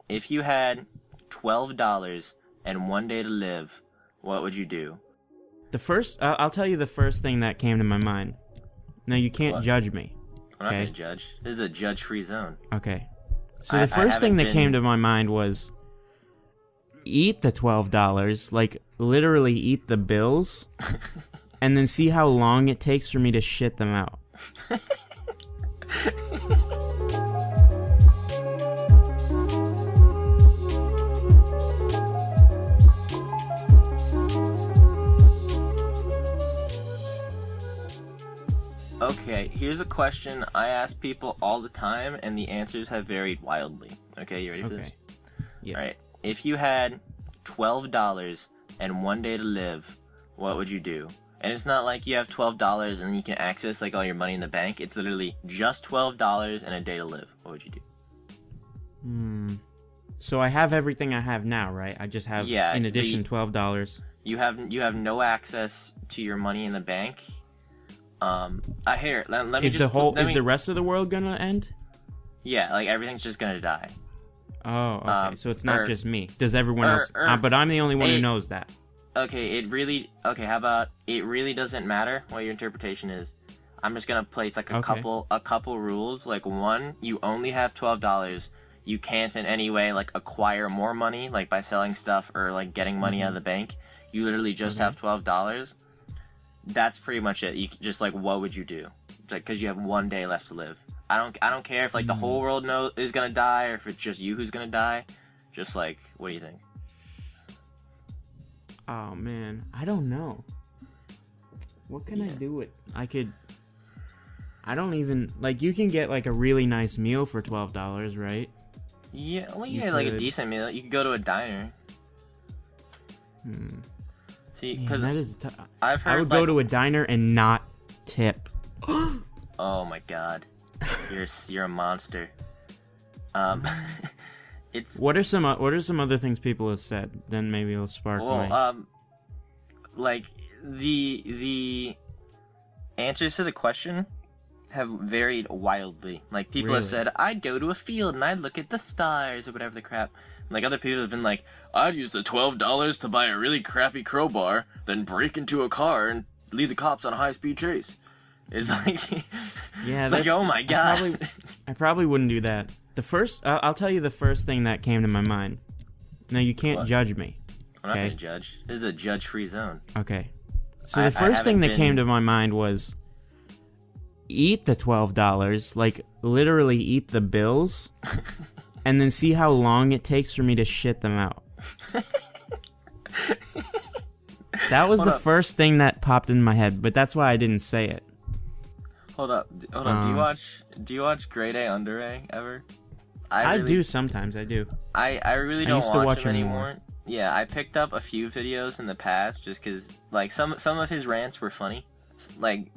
if you had $12 and 1 day to live, what would you do? I'll tell you the first thing that came to my mind. Now, you can't judge me. I'm not going to judge. This is a judge-free zone. Okay. So the first thing that came to my mind was eat the $12, like literally eat the bills, and then see how long it takes for me to shit them out. Okay, here's a question I ask people all the time, and the answers have varied wildly. Okay, you ready for this? Yeah. Alright, if you had $12 and 1 day to live, what would you do? And it's not like you have $12 and you can access like all your money in the bank. It's literally just $12 and a day to live. What would you do? So I have everything I have now, right? I just have, in addition, $12. You have no access to your money in the bank. Here, let me is the rest of the world gonna end? Yeah, like everything's just gonna die. Oh, okay. So it's not just me. Does everyone else? But I'm the only one who knows that. Okay, how about it really doesn't matter what your interpretation is. I'm just gonna place like a couple rules. Like, one, you only have $12. You can't in any way like acquire more money, like by selling stuff or like getting money out of the bank. You literally just have $12. That's pretty much it. You just like, what would you do? Like, because you have 1 day left to live. I don't care if like the whole world is gonna die or if it's just you who's gonna die. Just like, what do you think? Oh man, I don't know. What can I do with? I don't even like. You can get like a really nice meal for $12, right? Yeah, well, yeah, like a decent meal. You could go to a diner. See, because that is. I've heard I would go to a diner and not tip. Oh my god, you're a monster. It's. What are some other things people have said? Then maybe it'll spark. Like the answers to the question have varied wildly. Like, people have said, I'd go to a field and I'd look at the stars or whatever the crap. Like, other people have been like, I'd use the $12 to buy a really crappy crowbar, then break into a car and lead the cops on a high-speed chase. It's like, it's like, oh my god. I probably wouldn't do that. I'll tell you the first thing that came to my mind. No, you can't judge me. I'm not gonna judge. This is a judge-free zone. Okay. So the first thing that came to my mind was eat the $12, like literally eat the bills, and then see how long it takes for me to shit them out. That was the first thing that popped in my head, but that's why I didn't say it. Hold up. Do you watch Grade A Under A ever? I do sometimes. I do. I really don't watch him anymore. Yeah, I picked up a few videos in the past just because, like, some of his rants were funny. Like,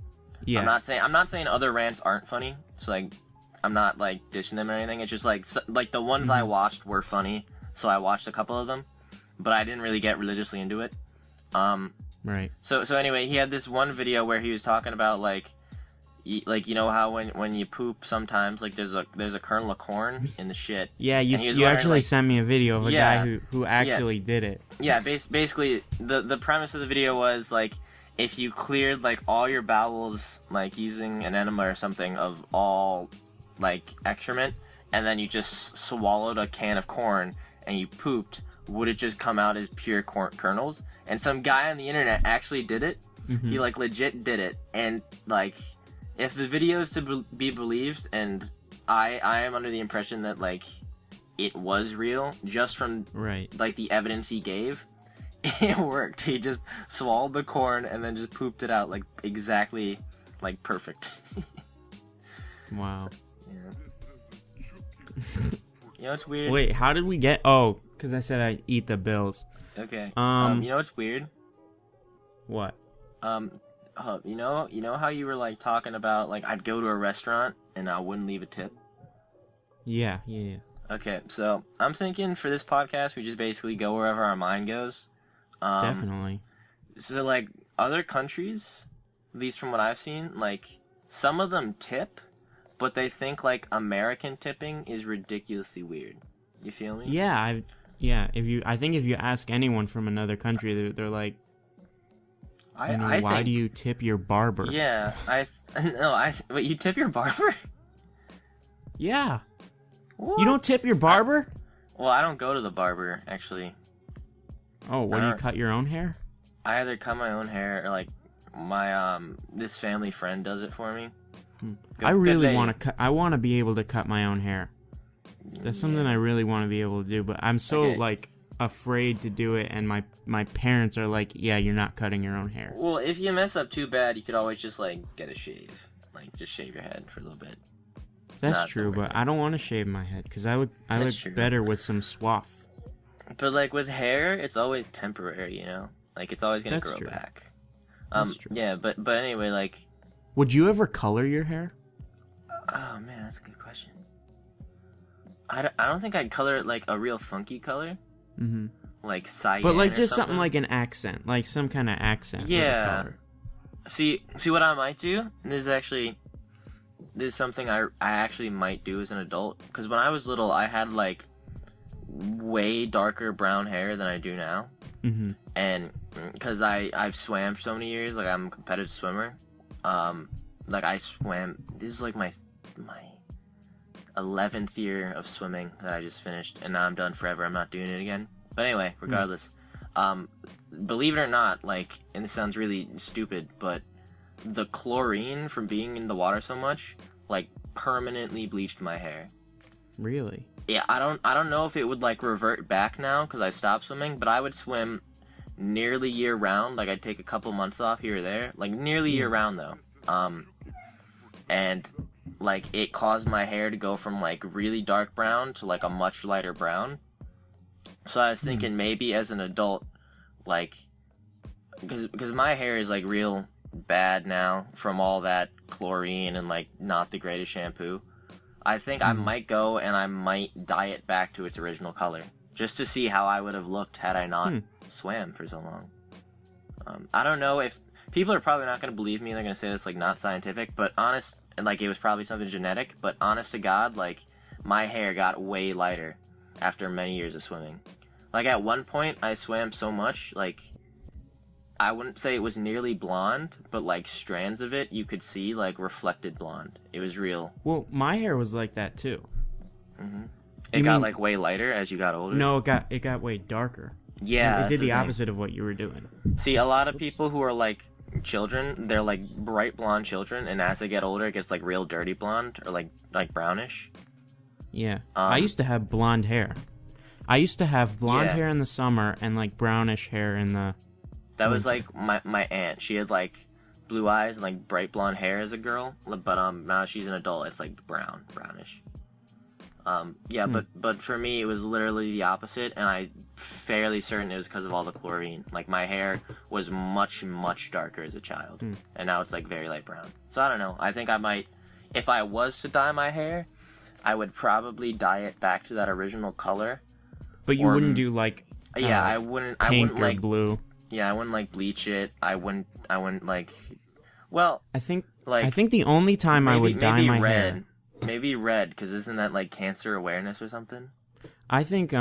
yeah. I'm not saying other rants aren't funny. So like, I'm not like dishing them or anything. It's just like the ones I watched were funny, so I watched a couple of them, but I didn't really get religiously into it. Right. So anyway, he had this one video where he was talking about like you know how when you poop sometimes like there's a kernel of corn in the shit. Yeah, you actually sent me a video of a guy who actually did it. Yeah, basically the premise of the video was like, if you cleared like all your bowels like using an enema or something of all like excrement, and then you just swallowed a can of corn and you pooped, would it just come out as pure kernels? And some guy on the internet actually did it. He like legit did it, and like, if the video is to be believed, and I am under the impression that like it was real just from like the evidence he gave, it worked. He just swallowed the corn and then just pooped it out like exactly like perfect. Wow. So, yeah. You know what's weird? Wait, how did we get? Oh, because I said I eat the bills. Okay. You know what's weird? What? You know how you were like talking about like I'd go to a restaurant and I wouldn't leave a tip? Yeah. Okay, so I'm thinking for this podcast we just basically go wherever our mind goes. Definitely. So like other countries, at least from what I've seen, like some of them tip, but they think like American tipping is ridiculously weird. You feel me? Yeah, I think if you ask anyone from another country, they're like, why do you tip your barber? Yeah, wait, you tip your barber? Yeah. What? You don't tip your barber? Well, I don't go to the barber, actually. Oh, what, do you cut your own hair? I either cut my own hair or, like, my, this family friend does it for me. I really want to I want to be able to cut my own hair. That's something I really want to be able to do, but I'm so, like, afraid to do it, and my parents are like, yeah, you're not cutting your own hair. Well, if you mess up too bad, you could always just, like, get a shave. Like, just shave your head for a little bit. That's true, but I don't want to shave my head, because I look better with some swath. But, like, with hair, it's always temporary, you know? Like, it's always gonna grow back. That's true. Yeah, but anyway, like... Would you ever color your hair? Oh, man, that's a good question. I don't think I'd color it, like, a real funky color. Mm-hmm. Like, cyan. But, like, just something like an accent. Like, some kind of accent with a color. See what I might do? This is something I actually might do as an adult. Because when I was little, I had, like, way darker brown hair than I do now. Mm-hmm. And because I've swam for so many years, like, I'm a competitive swimmer. Like, I swam... This is, like, my 11th year of swimming that I just finished, and now I'm done forever. I'm not doing it again. But anyway, regardless, believe it or not, like, and this sounds really stupid, but the chlorine from being in the water so much, like, permanently bleached my hair. Really? Yeah, I don't know if it would, like, revert back now because I stopped swimming, but I would swim nearly year round. Like, I'd take a couple months off here or there, like, nearly year round though. And like, it caused my hair to go from, like, really dark brown to, like, a much lighter brown. So I was thinking maybe as an adult, like, because my hair is, like, real bad now from all that chlorine and, like, not the greatest shampoo. I think I might go and I might dye it back to its original color, just to see how I would have looked had I not swam for so long. I don't know if... People are probably not going to believe me. They're going to say that's, like, not scientific, but honest... And, like, it was probably something genetic, but honest to God, like, my hair got way lighter after many years of swimming. Like, at one point, I swam so much, like, I wouldn't say it was nearly blonde, but, like, strands of it, you could see, like, reflected blonde. It was real. Well, my hair was like that, too. Mm-hmm. It got, like, way lighter as you got older? No, it got way darker. Yeah, it did the opposite of what you were doing. See, a lot of people who are, like, children, they're, like, bright blonde children, and as they get older, it gets, like, real dirty blonde, or, like brownish. Yeah. I used to have blonde hair. I used to have blonde hair in the summer and, like, brownish hair in the That was, like, my aunt. She had, like, blue eyes and, like, bright blonde hair as a girl, but, now she's an adult, it's, like, brownish. But for me, it was literally the opposite, and I'm fairly certain it was because of all the chlorine. Like, my hair was much, much darker as a child, and now it's, like, very light brown. So, I don't know. I think I might, if I was to dye my hair, I would probably dye it back to that original color. But you wouldn't do, like, I wouldn't, pink or like, blue. Yeah, I wouldn't, like, bleach it. I wouldn't, like, well, I think the only time I would dye my hair... Maybe red, because isn't that, like, cancer awareness or something? I think the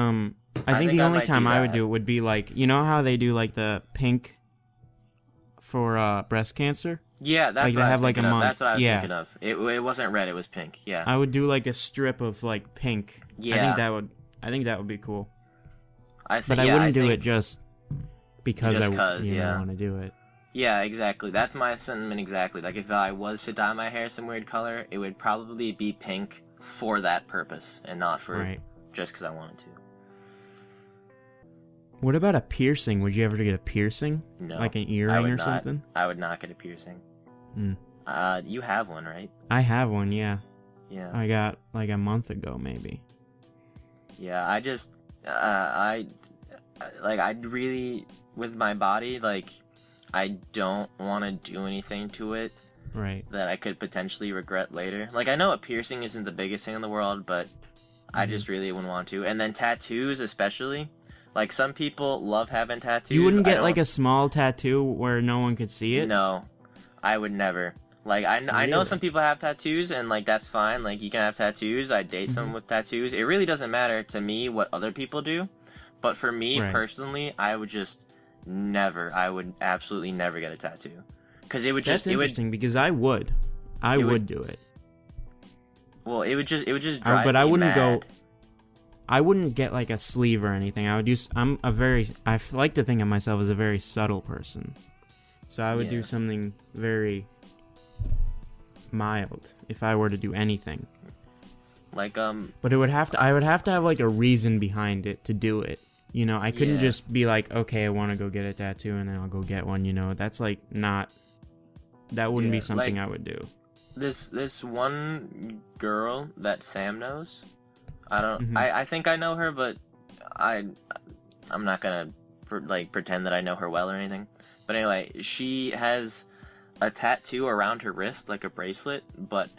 only time I would do it would be, like, you know how they do, like, the pink for breast cancer? Yeah, that's like, what they I have, was like, thinking a of. month. That's what I was thinking of. It wasn't red, it was pink, yeah. I would do, like, a strip of, like, pink. Yeah. I think that would be cool. I wouldn't do it just because I want to do it. Yeah, exactly. That's my sentiment exactly. Like, if I was to dye my hair some weird color, it would probably be pink for that purpose, and not for just because I wanted to. What about a piercing? Would you ever get a piercing? No. Like an earring or something? I would not get a piercing. You have one, right? I have one, yeah. Yeah. I got, like, a month ago, maybe. Yeah, I just... I really... With my body, like... I don't want to do anything to it that I could potentially regret later. Like, I know a piercing isn't the biggest thing in the world, but I just really wouldn't want to. And then tattoos, especially. Like, some people love having tattoos. You wouldn't get, like, a small tattoo where no one could see it? No, I would never. Like, I know Really? some people have tattoos, and, like, that's fine. Like, you can have tattoos. I date someone with tattoos. It really doesn't matter to me what other people do. But for me, personally, I would absolutely never get a tattoo. Because it would just... That's interesting, because I would. I would do it. Well, it would just drive but me I wouldn't mad. I wouldn't get, like, a sleeve or anything. I like to think of myself as a very subtle person. So I would do something very mild if I were to do anything. Like, But I would have to have, like, a reason behind it to do it. You know, I couldn't just be like, okay, I want to go get a tattoo and then I'll go get one, you know. That's, like, not... That wouldn't be something I would do. This one girl that Sam knows... I think I know her, but I'm not gonna pretend that I know her well or anything. But anyway, she has a tattoo around her wrist, like a bracelet, but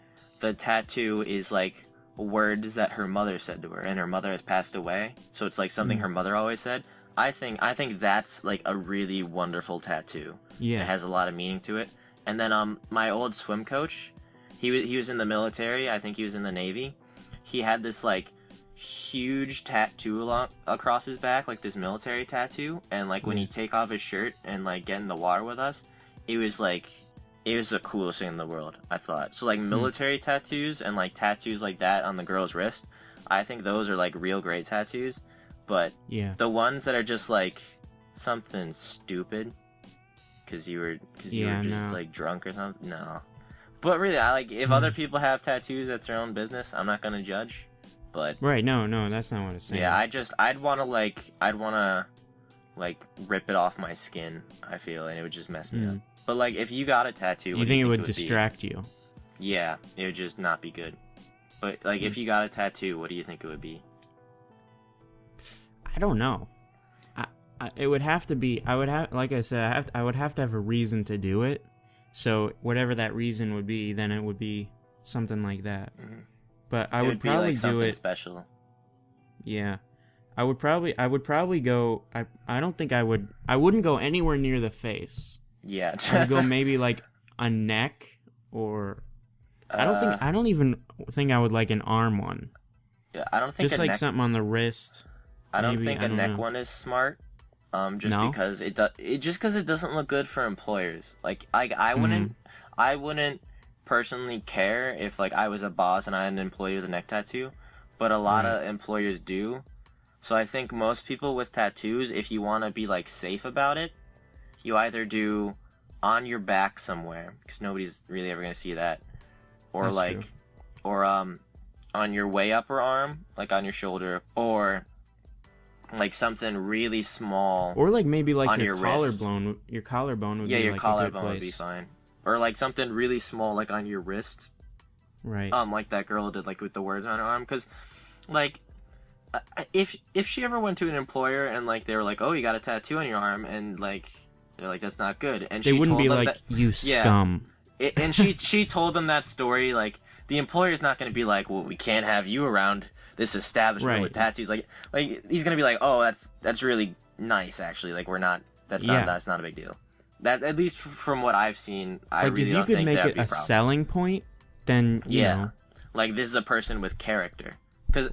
the tattoo is like words that her mother said to her, and her mother has passed away, so it's like something her mother always said. I think that's like a really wonderful tattoo. Yeah, it has a lot of meaning to it. And then my old swim coach, he was in the military. I think he was in the Navy. He had this like huge tattoo across his back, like this military tattoo, and like when he'd take off his shirt and like get in the water with us, it was the coolest thing in the world, I thought. So like military tattoos and like tattoos like that on the girl's wrist, I think those are like real great tattoos. But the ones that are just like something stupid because you were just like drunk or something, no. But really, I like if other people have tattoos, that's their own business. I'm not gonna judge. But right, no, that's not what it's saying. Yeah, I'd wanna rip it off my skin, I feel, and it would just mess me up. But like if you got a tattoo, you think it would distract you? Yeah, it would just not be good. But like if you got a tattoo, what do you think it would be? I don't know. It would have to be, like I said, I would have to have a reason to do it. So whatever that reason would be, then it would be something like that. But I would probably do it special. Yeah. I would probably go I don't think I wouldn't go anywhere near the face. Yeah. I would go maybe like a neck or I don't even think I would like an arm one. Yeah, I don't think just like something on the wrist. I don't think a neck one is smart. Because it doesn't look good for employers. Like I wouldn't personally care if like I was a boss and I had an employee with a neck tattoo, but a lot of employers do. So I think most people with tattoos, if you want to be like safe about it, you either do on your back somewhere because nobody's really ever gonna see that, or That's like, true. or on your way upper arm, like on your shoulder, or like something really small, or like maybe like on your wrist. collarbone. Your collarbone would be your like collarbone a good would be place. fine. Or like something really small, like on your wrist. Right. Like that girl did, like with the words on her arm. Because, like, if she ever went to an employer and like they were like, "Oh, you got a tattoo on your arm," and like they're like, "That's not good," and they wouldn't be like, "You scum." And she told them that story. Like the employer's not going to be like, "Well, we can't have you around this establishment with tattoos." Like he's going to be like, "Oh, that's really nice, actually. Like that's not a big deal." That, at least from what I've seen, I really don't think that would be a problem. If you could make it a selling point, then you know. Like this is a person with character, because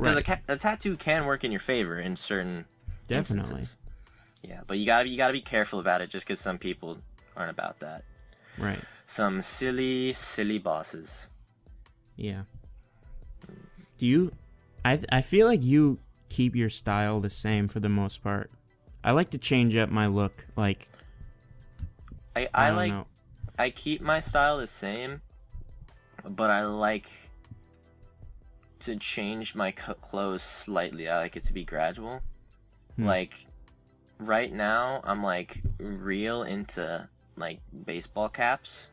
a tattoo can work in your favor in certain instances. Yeah, but you gotta be careful about it, just because some people aren't about that. Right. Some silly bosses. Yeah. Do you? I feel like you keep your style the same for the most part. I like to change up my look, like. I keep my style the same, but I like to change my clothes slightly. I like it to be gradual. Like right now, I'm like real into like baseball caps,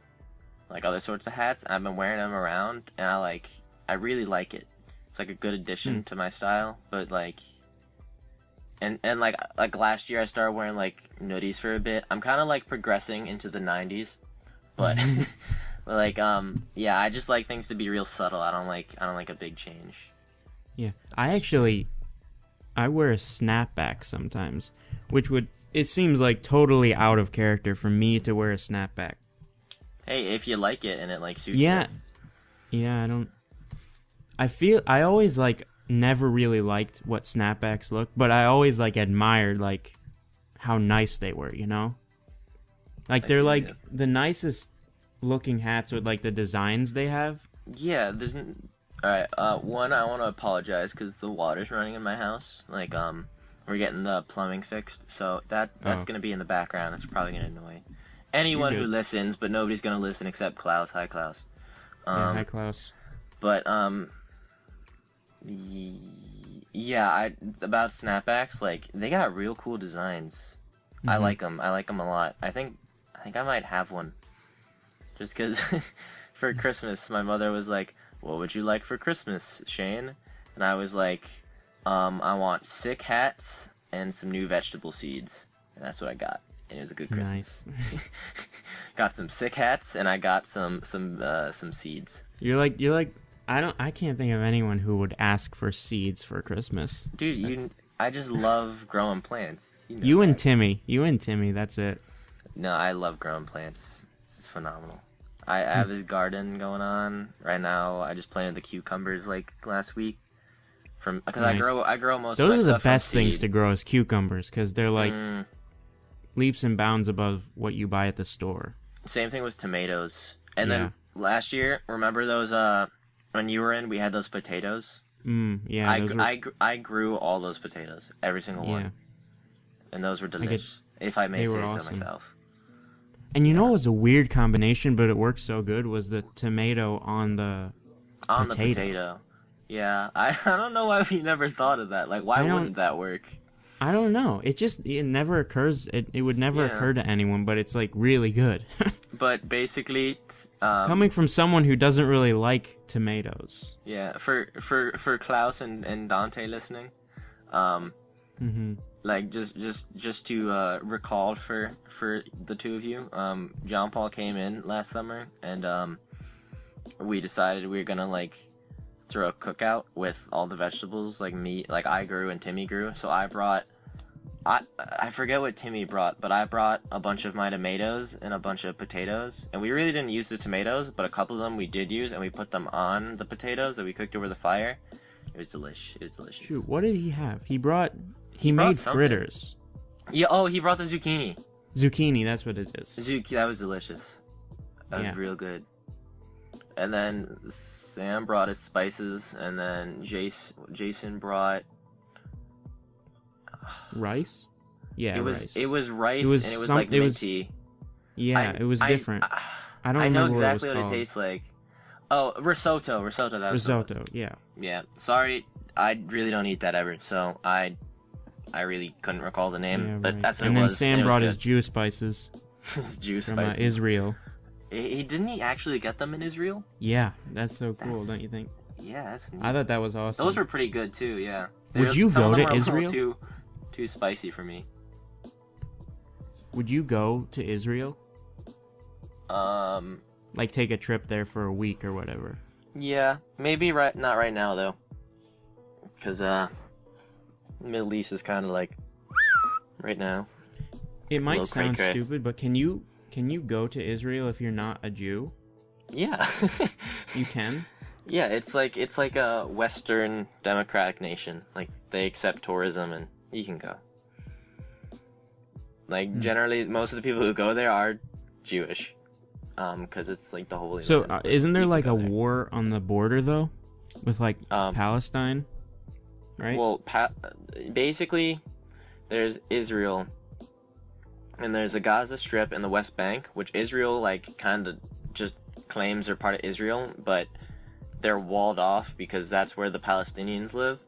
like other sorts of hats. I've been wearing them around, and I really like it. It's like a good addition to my style, but like. And like last year I started wearing like hoodies for a bit. I'm kind of like progressing into the 90s, but like I just like things to be real subtle. I don't like a big change. Yeah, I wear a snapback sometimes, which it seems like totally out of character for me to wear a snapback. Hey, if you like it and it like suits Yeah. you. Yeah, I always like never really liked what snapbacks look, but I always like admired like how nice they were, you know? Like they're like the nicest looking hats with like the designs they have. Yeah, alright, one, I want to apologize because the water's running in my house. Like, we're getting the plumbing fixed, so that's gonna be in the background. It's probably gonna annoy anyone who listens, but nobody's gonna listen except Klaus. Hi, Klaus. Yeah, hi, Klaus. But, yeah, about snapbacks, like, they got real cool designs. Mm-hmm. I like them a lot. I think I might have one. Just because for Christmas, my mother was like, what would you like for Christmas, Shane? And I was like, I want sick hats and some new vegetable seeds. And that's what I got. And it was a good Christmas. Nice. Got some sick hats and I got some seeds. You're like I can't think of anyone who would ask for seeds for Christmas. Dude, I just love growing plants. You and Timmy, that's it. No, I love growing plants. This is phenomenal. I have this garden going on right now. I just planted the cucumbers like last week. Because nice. I grow most. Those of my are stuff the best things to grow as cucumbers because they're like leaps and bounds above what you buy at the store. Same thing with tomatoes. And then last year, remember those when you were in, we had those potatoes. Yeah. I grew all those potatoes, every single one. And those were delicious, if I may say so myself. And you know what was a weird combination, but it worked so good, was the tomato on the potato. Yeah, I don't know why we never thought of that. Like, why wouldn't that work? I don't know. It never occurs. It would never occur to anyone, but it's like really good. But basically, coming from someone who doesn't really like tomatoes. Yeah, for Klaus and Dante listening, like just to recall for the two of you, John Paul came in last summer and we decided we were gonna like throw a cookout with all the vegetables like I grew and Timmy grew. So I forget what Timmy brought, but I brought a bunch of my tomatoes and a bunch of potatoes, and we really didn't use the tomatoes, but a couple of them we did use, and we put them on the potatoes that we cooked over the fire. It was delicious. Shoot, what did he have? He made fritters. Yeah. He brought the zucchini. Zucchini, that's what it is. That was delicious. That was real good. And then Sam brought his spices, and then Jason brought rice. Yeah, rice. It was rice, and it was like minty. It was different. I don't know remember exactly what it tastes like. Oh, risotto. That was risotto. Yeah. Yeah. Sorry, I really don't eat that ever, so I really couldn't recall the name, but that's what it was. And then Sam brought his Jew spices. His Jew from spices. Israel. Didn't he actually get them in Israel? Yeah, that's so cool, don't you think? Yeah, that's neat. I thought that was awesome. Those were pretty good too. Yeah. Would you go to Israel? Too spicy for me. Would you go to Israel? Like take a trip there for a week or whatever. Yeah, maybe not right now though, because Middle East is kind of like right now. It might sound stupid, but can you go to Israel if you're not a Jew? Yeah. You can? Yeah, it's like a Western democratic nation. Like they accept tourism and you can go. Like generally most of the people who go there are Jewish. Because it's like the Holy Land. So isn't there like a war on the border though? With like Palestine? Right? Well, basically there's Israel and there's the Gaza Strip and the West Bank, which Israel like kind of just claims are part of Israel, but they're walled off because that's where the Palestinians live,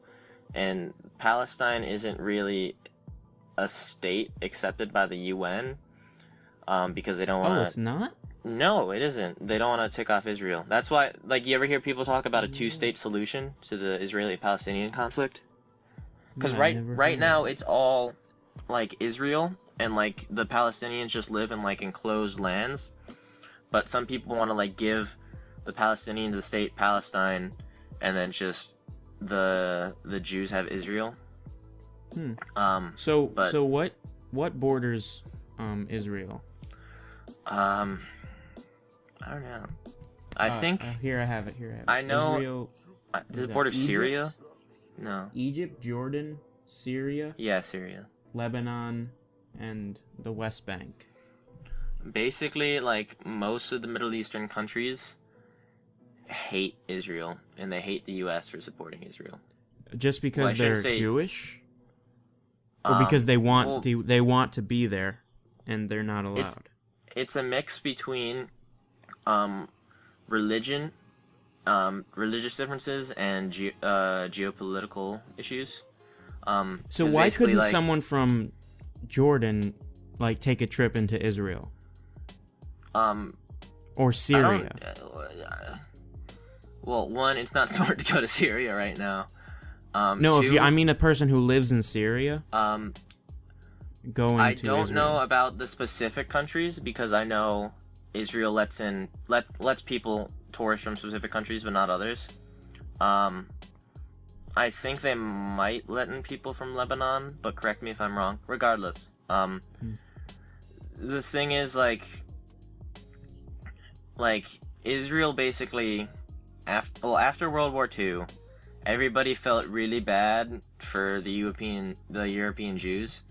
and Palestine isn't really a state accepted by the UN because they don't want to. Oh, it's not? No, it isn't. They don't want to tick off Israel. That's why, like, you ever hear people talk about a two-state solution to the Israeli-Palestinian conflict? Because right now it's all like Israel, and like the Palestinians just live in like enclosed lands, but some people want to like give the Palestinians a state, Palestine, and then just the Jews have Israel. So what borders Israel? I don't know. I think here I have it. I know. Israel. Does it border Syria? No. Egypt, Jordan, Syria. Yeah, Syria. Lebanon, and the West Bank. Basically, like, most of the Middle Eastern countries hate Israel, and they hate the U.S. for supporting Israel. Just because they're Jewish? Or because they want to be there, and they're not allowed? It's a mix between religion, religious differences, and geopolitical issues. So why couldn't someone from Jordan, like, take a trip into Israel? Or Syria? Well, one, it's not smart to go to Syria right now. No, two, I mean a person who lives in Syria. I don't know about the specific countries, because I know Israel lets people tourists from specific countries, but not others. I think they might let in people from Lebanon, but correct me if I'm wrong. Regardless, the thing is, like Israel basically, after World War II, everybody felt really bad for the European Jews,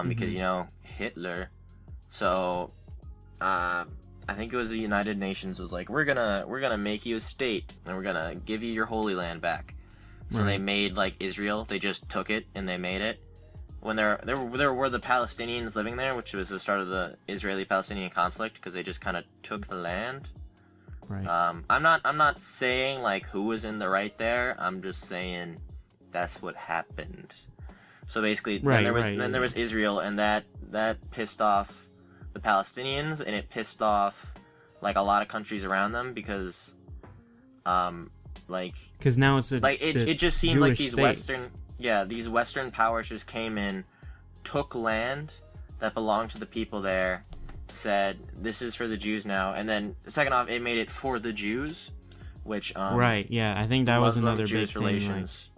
because, you know, Hitler. So, I think it was the United Nations was like, we're gonna make you a state, and we're gonna give you your Holy Land back. So they made, like, Israel. They just took it and they made it. When there were the Palestinians living there, which was the start of the Israeli-Palestinian conflict, because they just kind of took the land. Right. I'm not saying, like, who was in the right there. I'm just saying that's what happened. So basically, then there was Israel, and that pissed off the Palestinians, and it pissed off, like, a lot of countries around them, because now it's it just seemed Jewish like these state. these Western powers just came in, took land that belonged to the people there, said this is for the Jews now, and then second off, it made it for the Jews, which right, yeah, I think that was another big thing, relations.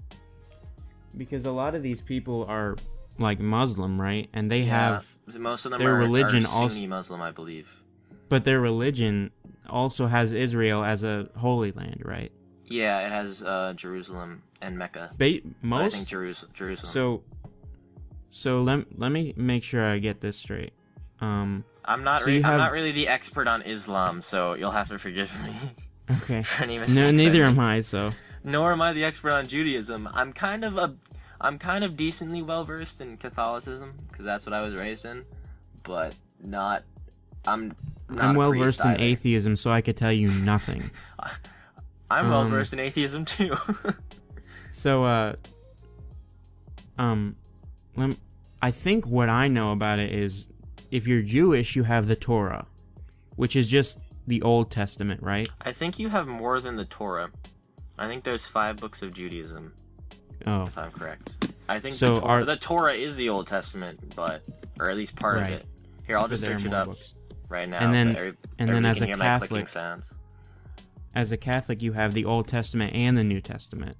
Because a lot of these people are, like, Muslim, right, and they have most of them their religion are Sunni Muslim, I believe, but their religion also has Israel as a holy land, right? Yeah, it has Jerusalem and Mecca. I think Jerusalem. So let me make sure I get this straight. I'm not really the expert on Islam, so you'll have to forgive me. Okay. For any mistakes no, neither am I. So. Nor am I the expert on Judaism. I'm kind of decently well versed in Catholicism, because that's what I was raised in, but not. I'm well versed in atheism, so I could tell you nothing. I'm well versed in atheism too. So, I think what I know about it is, if you're Jewish, you have the Torah, which is just the Old Testament, right? I think you have more than the Torah. I think there's 5 books of Judaism. Oh, if I'm correct. I think so the Torah is the Old Testament, or at least part of it. Here, I'll just search it up right now. And then as a Catholic, As a Catholic, you have the Old Testament and the New Testament,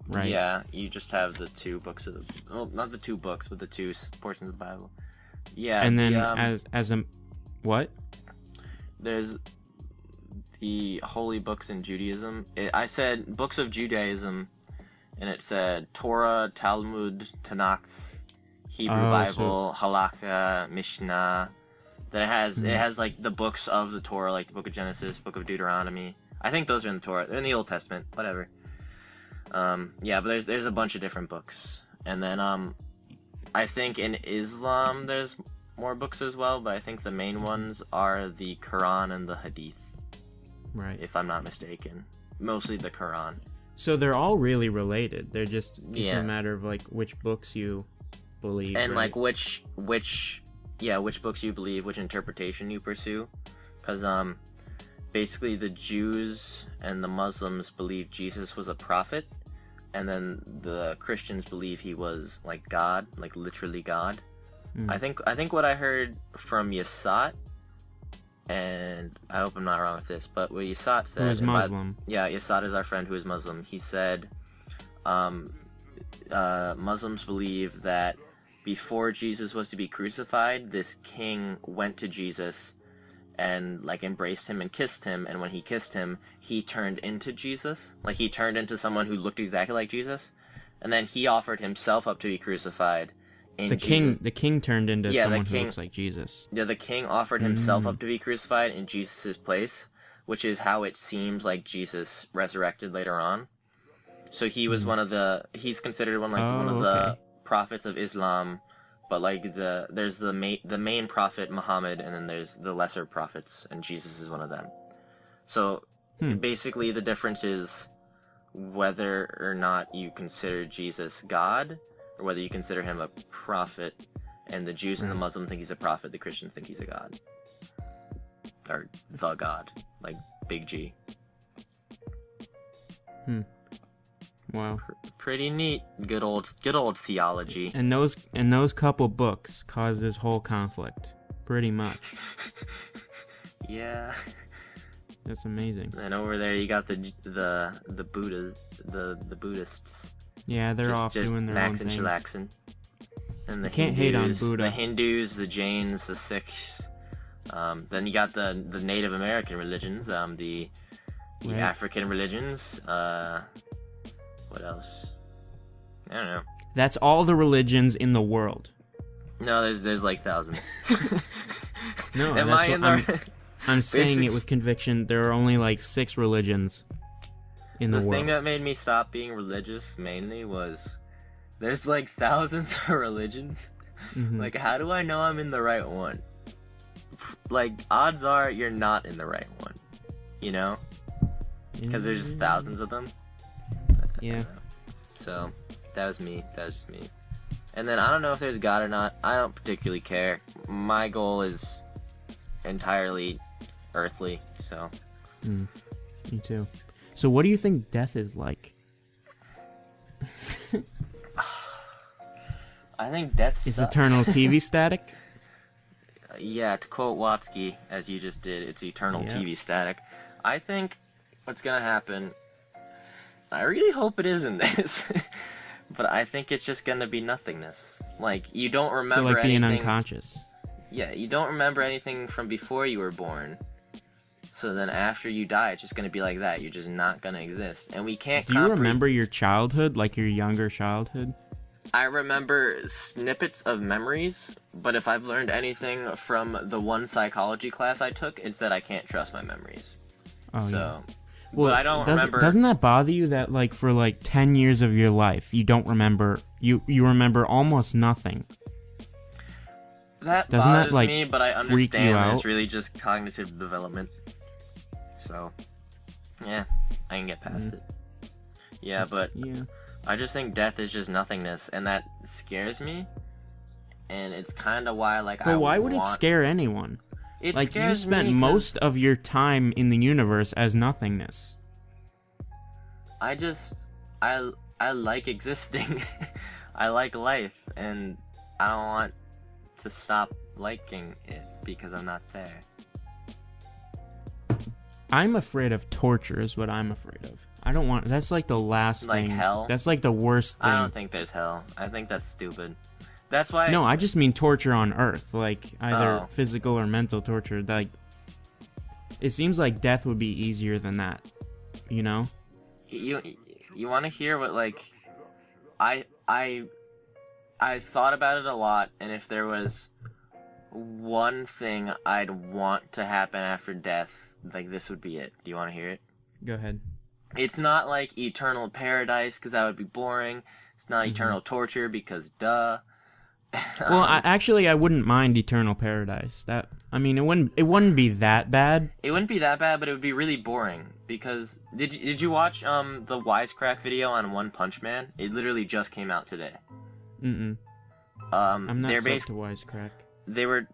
right? Yeah, you just have the 2 books of not the 2 books, but the 2 portions of the Bible. Yeah, and then as a what? There's the holy books in Judaism. I said books of Judaism, and it said Torah, Talmud, Tanakh, Hebrew Bible, Halakha, Mishnah. Then it has like the books of the Torah, like the Book of Genesis, Book of Deuteronomy. I think those are in the Torah. They're in the Old Testament. Whatever. Yeah, but there's a bunch of different books, and then I think in Islam there's more books as well, but I think the main ones are the Quran and the Hadith. Right. If I'm not mistaken. Mostly the Quran. So they're all really related. They're just a matter of, like, which books you believe. And, right? like, which books you believe, which interpretation you pursue. Because, basically the Jews and the Muslims believe Jesus was a prophet, and then the Christians believe he was, like, God, like, literally God. I think what I heard from Yasat, and I hope I'm not wrong with this, but what Yasat said... Who is Muslim. Yasat is our friend who is Muslim. He said Muslims believe that before Jesus was to be crucified, this king went to Jesus and like embraced him and kissed him, and when he kissed him, he turned into Jesus. Like, he turned into someone who looked exactly like Jesus, and then he offered himself up to be crucified. The king turned into someone who looks like Jesus. Yeah, the king offered himself up to be crucified in Jesus' place, which is how it seemed like Jesus resurrected later on. So he was he's considered one of the prophets of Islam, but like there's the main prophet Muhammad, and then there's the lesser prophets, and Jesus is one of them. So basically the difference is whether or not you consider Jesus God, or whether you consider him a prophet, and the Jews and the Muslims think he's a prophet, the Christians think he's a god. Or the god, like Big G. Wow. Pretty neat. Good old theology. And those couple books caused this whole conflict, pretty much. Yeah. That's amazing. And over there you got the Buddhas, the Buddhists. Yeah, they're off doing their own thing. Chillaxing. And the can't hate on Buddha. The Hindus, the Jains, the Sikhs. Then you got the Native American religions, the African religions. What else? I don't know. That's all the religions in the world. No, there's like thousands. No, I'm saying it with conviction. There are only like 6 religions in the world. The thing that made me stop being religious mainly was there's like thousands of religions. Like, how do I know I'm in the right one? Like, odds are you're not in the right one, you know? Because there's just thousands of them. Yeah. So, that was just me. And then, I don't know if there's God or not. I don't particularly care. My goal is entirely earthly, so. Me too. So, what do you think death is like? I think death sucks. Is eternal TV static? Yeah, to quote Watsky, as you just did, it's eternal TV static. I think what's gonna happen, I really hope it isn't this, but I think it's just gonna be nothingness. Like, you don't remember anything. So, like, being unconscious. Yeah, you don't remember anything from before you were born. So then after you die, it's just gonna be like that. You're just not gonna exist. And we can't Do you remember your childhood, like your younger childhood? I remember snippets of memories, but if I've learned anything from the one psychology class I took, it's that I can't trust my memories. Oh, so, yeah. Well, but I don't remember. Doesn't that bother you that, like, for like 10 years of your life, you don't remember, you remember almost nothing? That Doesn't bothers that, like, me, but I freak you understand that out? it's really just cognitive development. So, yeah, I can get past it. Yeah, but I just think death is just nothingness, and that scares me. And it's kind of why, like, But why would it scare anyone? It like, you scares spent me most of your time in the universe as nothingness. I like existing. I like life, and I don't want to stop liking it because I'm not there. I'm afraid of torture is what I'm afraid of. I don't want... That's like the last like thing. Like hell? That's like the worst thing. I don't think there's hell. I think that's stupid. That's why... No, I just mean torture on Earth. Like, either physical or mental torture. Like, it seems like death would be easier than that. You know? You want to hear what, like... I thought about it a lot, and if there was one thing I'd want to happen after death, like, this would be it. Do you want to hear it? Go ahead. It's not like eternal paradise, because that would be boring. It's not eternal torture, because duh. Well, I wouldn't mind eternal paradise. I mean, it wouldn't be that bad. It wouldn't be that bad, but it would be really boring. Because did you watch the Wisecrack video on One Punch Man? It literally just came out today. I'm not subbed to Wisecrack. They were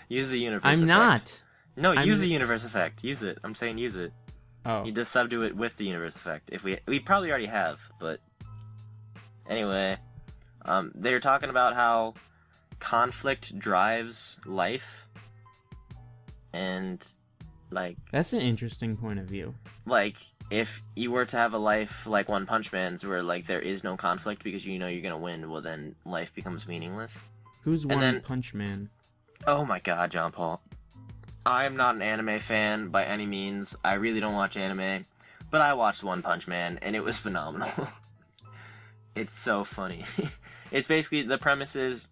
use the universe. I'm effect. Not. No, use the universe effect. Use it. I'm saying use it. Oh. You just sub to it with the universe effect. If we probably already have, but anyway, they were talking about how conflict drives life, and like that's an interesting point of view. Like, if you were to have a life like One Punch Man's, where like there is no conflict because you know you're gonna win, well then life becomes meaningless. Who's One Punch Man? Oh my God, John Paul. I'm not an anime fan by any means. I really don't watch anime, but I watched One Punch Man, and it was phenomenal. It's so funny. It's basically, the premise is,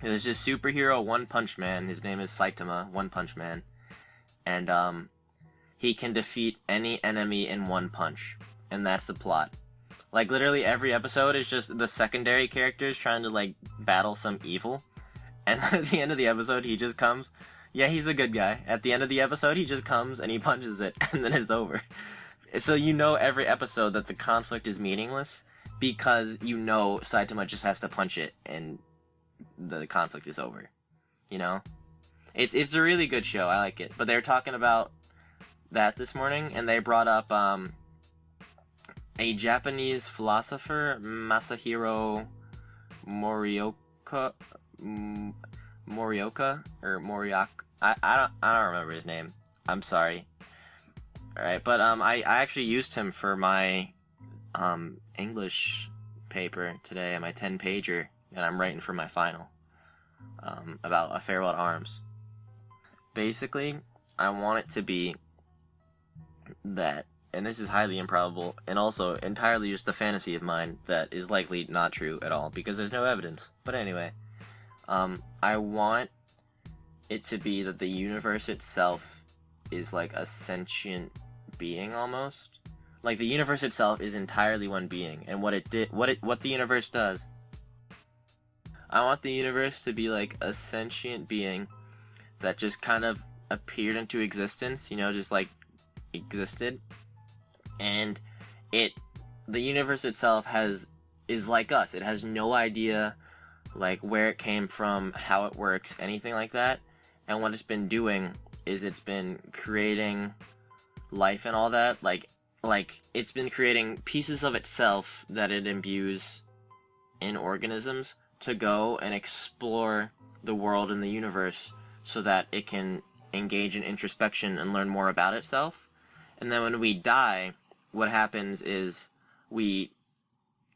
there's just superhero One Punch Man. His name is Saitama, One Punch Man. And, he can defeat any enemy in one punch. And that's the plot. Like, literally every episode is just the secondary characters trying to, like, battle some evil. And at the end of the episode, he just comes. Yeah, he's a good guy. At the end of the episode, he just comes and he punches it, and then it's over. So you know every episode that the conflict is meaningless, because you know Saitama just has to punch it, and the conflict is over. You know? It's a really good show, I like it. But they were talking about that this morning, and they brought up, a Japanese philosopher, Masahiro Morioka, or Moriak. I don't remember his name. I'm sorry. All right, but I actually used him for my English paper today, my 10-pager that I'm writing for my final, about A Farewell to Arms. Basically, I want it to be that, and this is highly improbable, and also entirely just a fantasy of mine that is likely not true at all, because there's no evidence. But anyway, I want it to be that the universe itself is like a sentient being almost. Like, the universe itself is entirely one being, and what the universe does. I want the universe to be like a sentient being that just kind of appeared into existence, you know, just like existed. And the universe itself is like us. It has no idea, like, where it came from, how it works, anything like that. And what it's been doing is it's been creating life and all that. Like it's been creating pieces of itself that it imbues in organisms to go and explore the world and the universe so that it can engage in introspection and learn more about itself. And then when we die, what happens is we,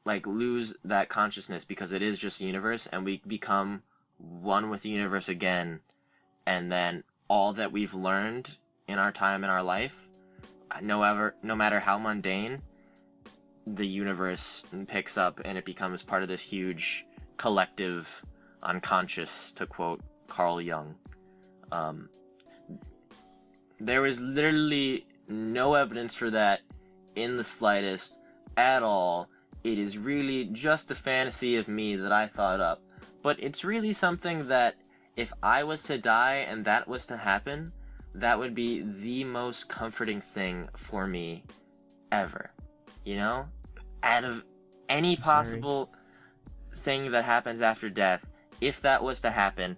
like, lose that consciousness because it is just the universe, and we become one with the universe again. And then all that we've learned in our time in our life, no matter how mundane, the universe picks up and it becomes part of this huge collective unconscious, to quote Carl Jung. There was literally no evidence for that in the slightest at all. It is really just a fantasy of me that I thought up. But it's really something that, if I was to die and that was to happen, that would be the most comforting thing for me ever. You know? Out of any possible thing that happens after death, if that was to happen,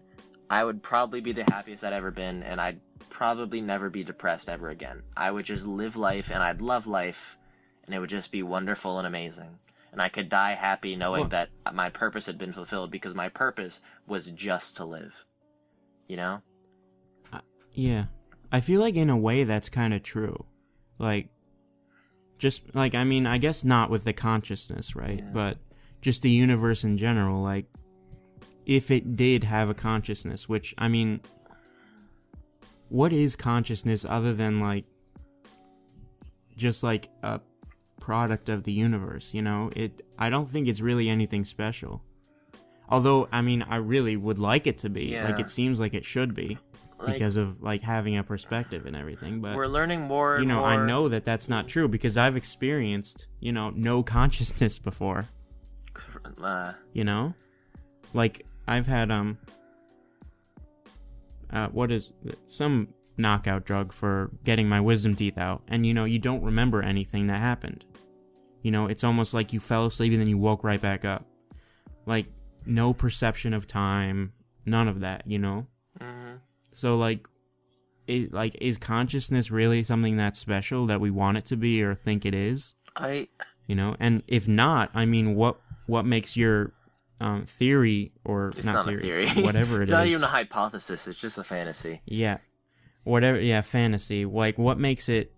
I would probably be the happiest I'd ever been, and I'd probably never be depressed ever again. I would just live life, and I'd love life, and it would just be wonderful and amazing. And I could die happy knowing that my purpose had been fulfilled, because my purpose was just to live. You know? Yeah. I feel like in a way that's kind of true. Like, just, like, I mean, I guess not with the consciousness, right? Yeah. But just the universe in general, like, if it did have a consciousness, which, I mean, what is consciousness other than, like, just, like, a product of the universe, you know? I don't think it's really anything special. Although, I mean, I really would like it to be. Yeah. Like, it seems like it should be. Like, because of, like, having a perspective and everything. But we're learning more and more. I know that that's not true because I've experienced, no consciousness before. You know? Like, I've had, what is, some knockout drug for getting my wisdom teeth out. And, you don't remember anything that happened. It's almost like you fell asleep and then you woke right back up. Like, no perception of time, none of that, Mm-hmm. So, is consciousness really something that's special that we want it to be or think it is? And if not, I mean, what makes your theory, or it's not a theory, whatever it's not even a hypothesis, it's just a fantasy. Yeah. Whatever, yeah, fantasy. Like, what makes it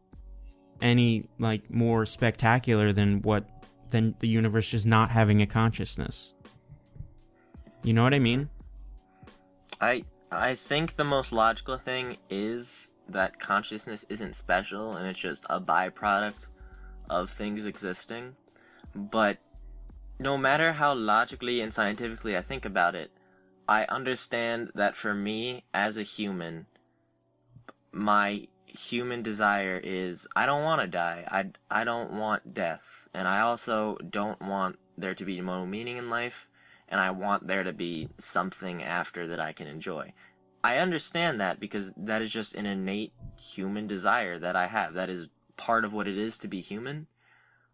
any, like, more spectacular than the universe just not having a consciousness? You know what I mean? I think the most logical thing is that consciousness isn't special and it's just a byproduct of things existing. But no matter how logically and scientifically I think about it, I understand that for me as a human, my human desire is I don't want to die. I don't want death. And I also don't want there to be no meaning in life. And I want there to be something after that I can enjoy. I understand that because that is just an innate human desire that I have. That is part of what it is to be human.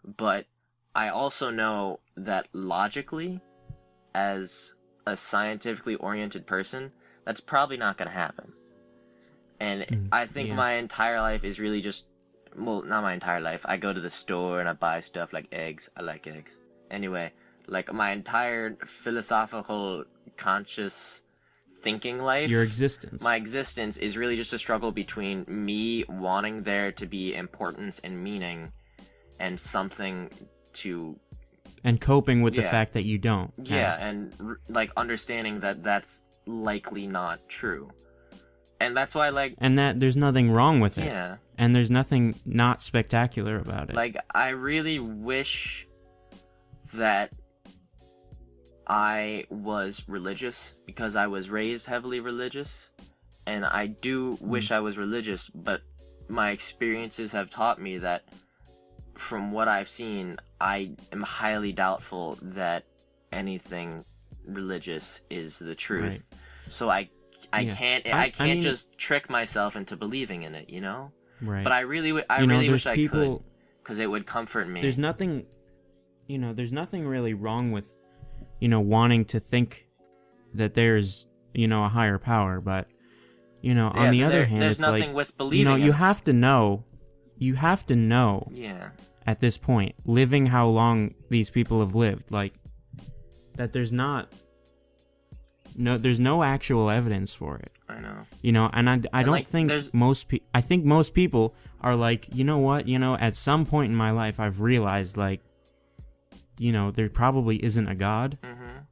But I also know that logically, as a scientifically oriented person, that's probably not going to happen. And I think my entire life is really just, well, not my entire life. I go to the store and I buy stuff like eggs. I like eggs. Anyway, like my entire philosophical, conscious thinking life. Your existence. My existence is really just a struggle between me wanting there to be importance and meaning and something to... And coping with the fact that you don't. Yeah, and like understanding that that's likely not true. And that's why, like... And that there's nothing wrong with it. Yeah. And there's nothing not spectacular about it. Like, I really wish that I was religious, because I was raised heavily religious. And I do wish I was religious, but my experiences have taught me that, from what I've seen, I am highly doubtful that anything religious is the truth. Right. So I can't just trick myself into believing in it, you know? Right. But I really wish I could, because it would comfort me. There's nothing really wrong with, wanting to think that there's, a higher power, but, on the other hand, there's it's nothing like, with believing you have to know, yeah, at this point, living how long these people have lived, like, that there's no actual evidence for it. I know. And I don't think I think most people are like, you know what, at some point in my life I've realized, like, there probably isn't a God,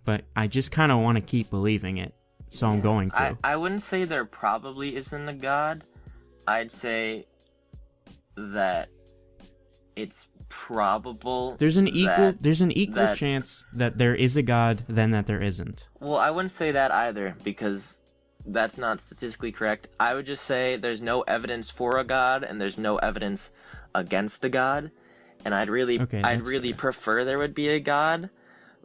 but I just kind of want to keep believing it, so I'm going to. I wouldn't say there probably isn't a God. I'd say that it's probable there's an equal chance that there is a God than that there isn't. Well, I wouldn't say that either, because that's not statistically correct. I would just say there's no evidence for a God and there's no evidence against a God, and I'd really prefer there would be a God,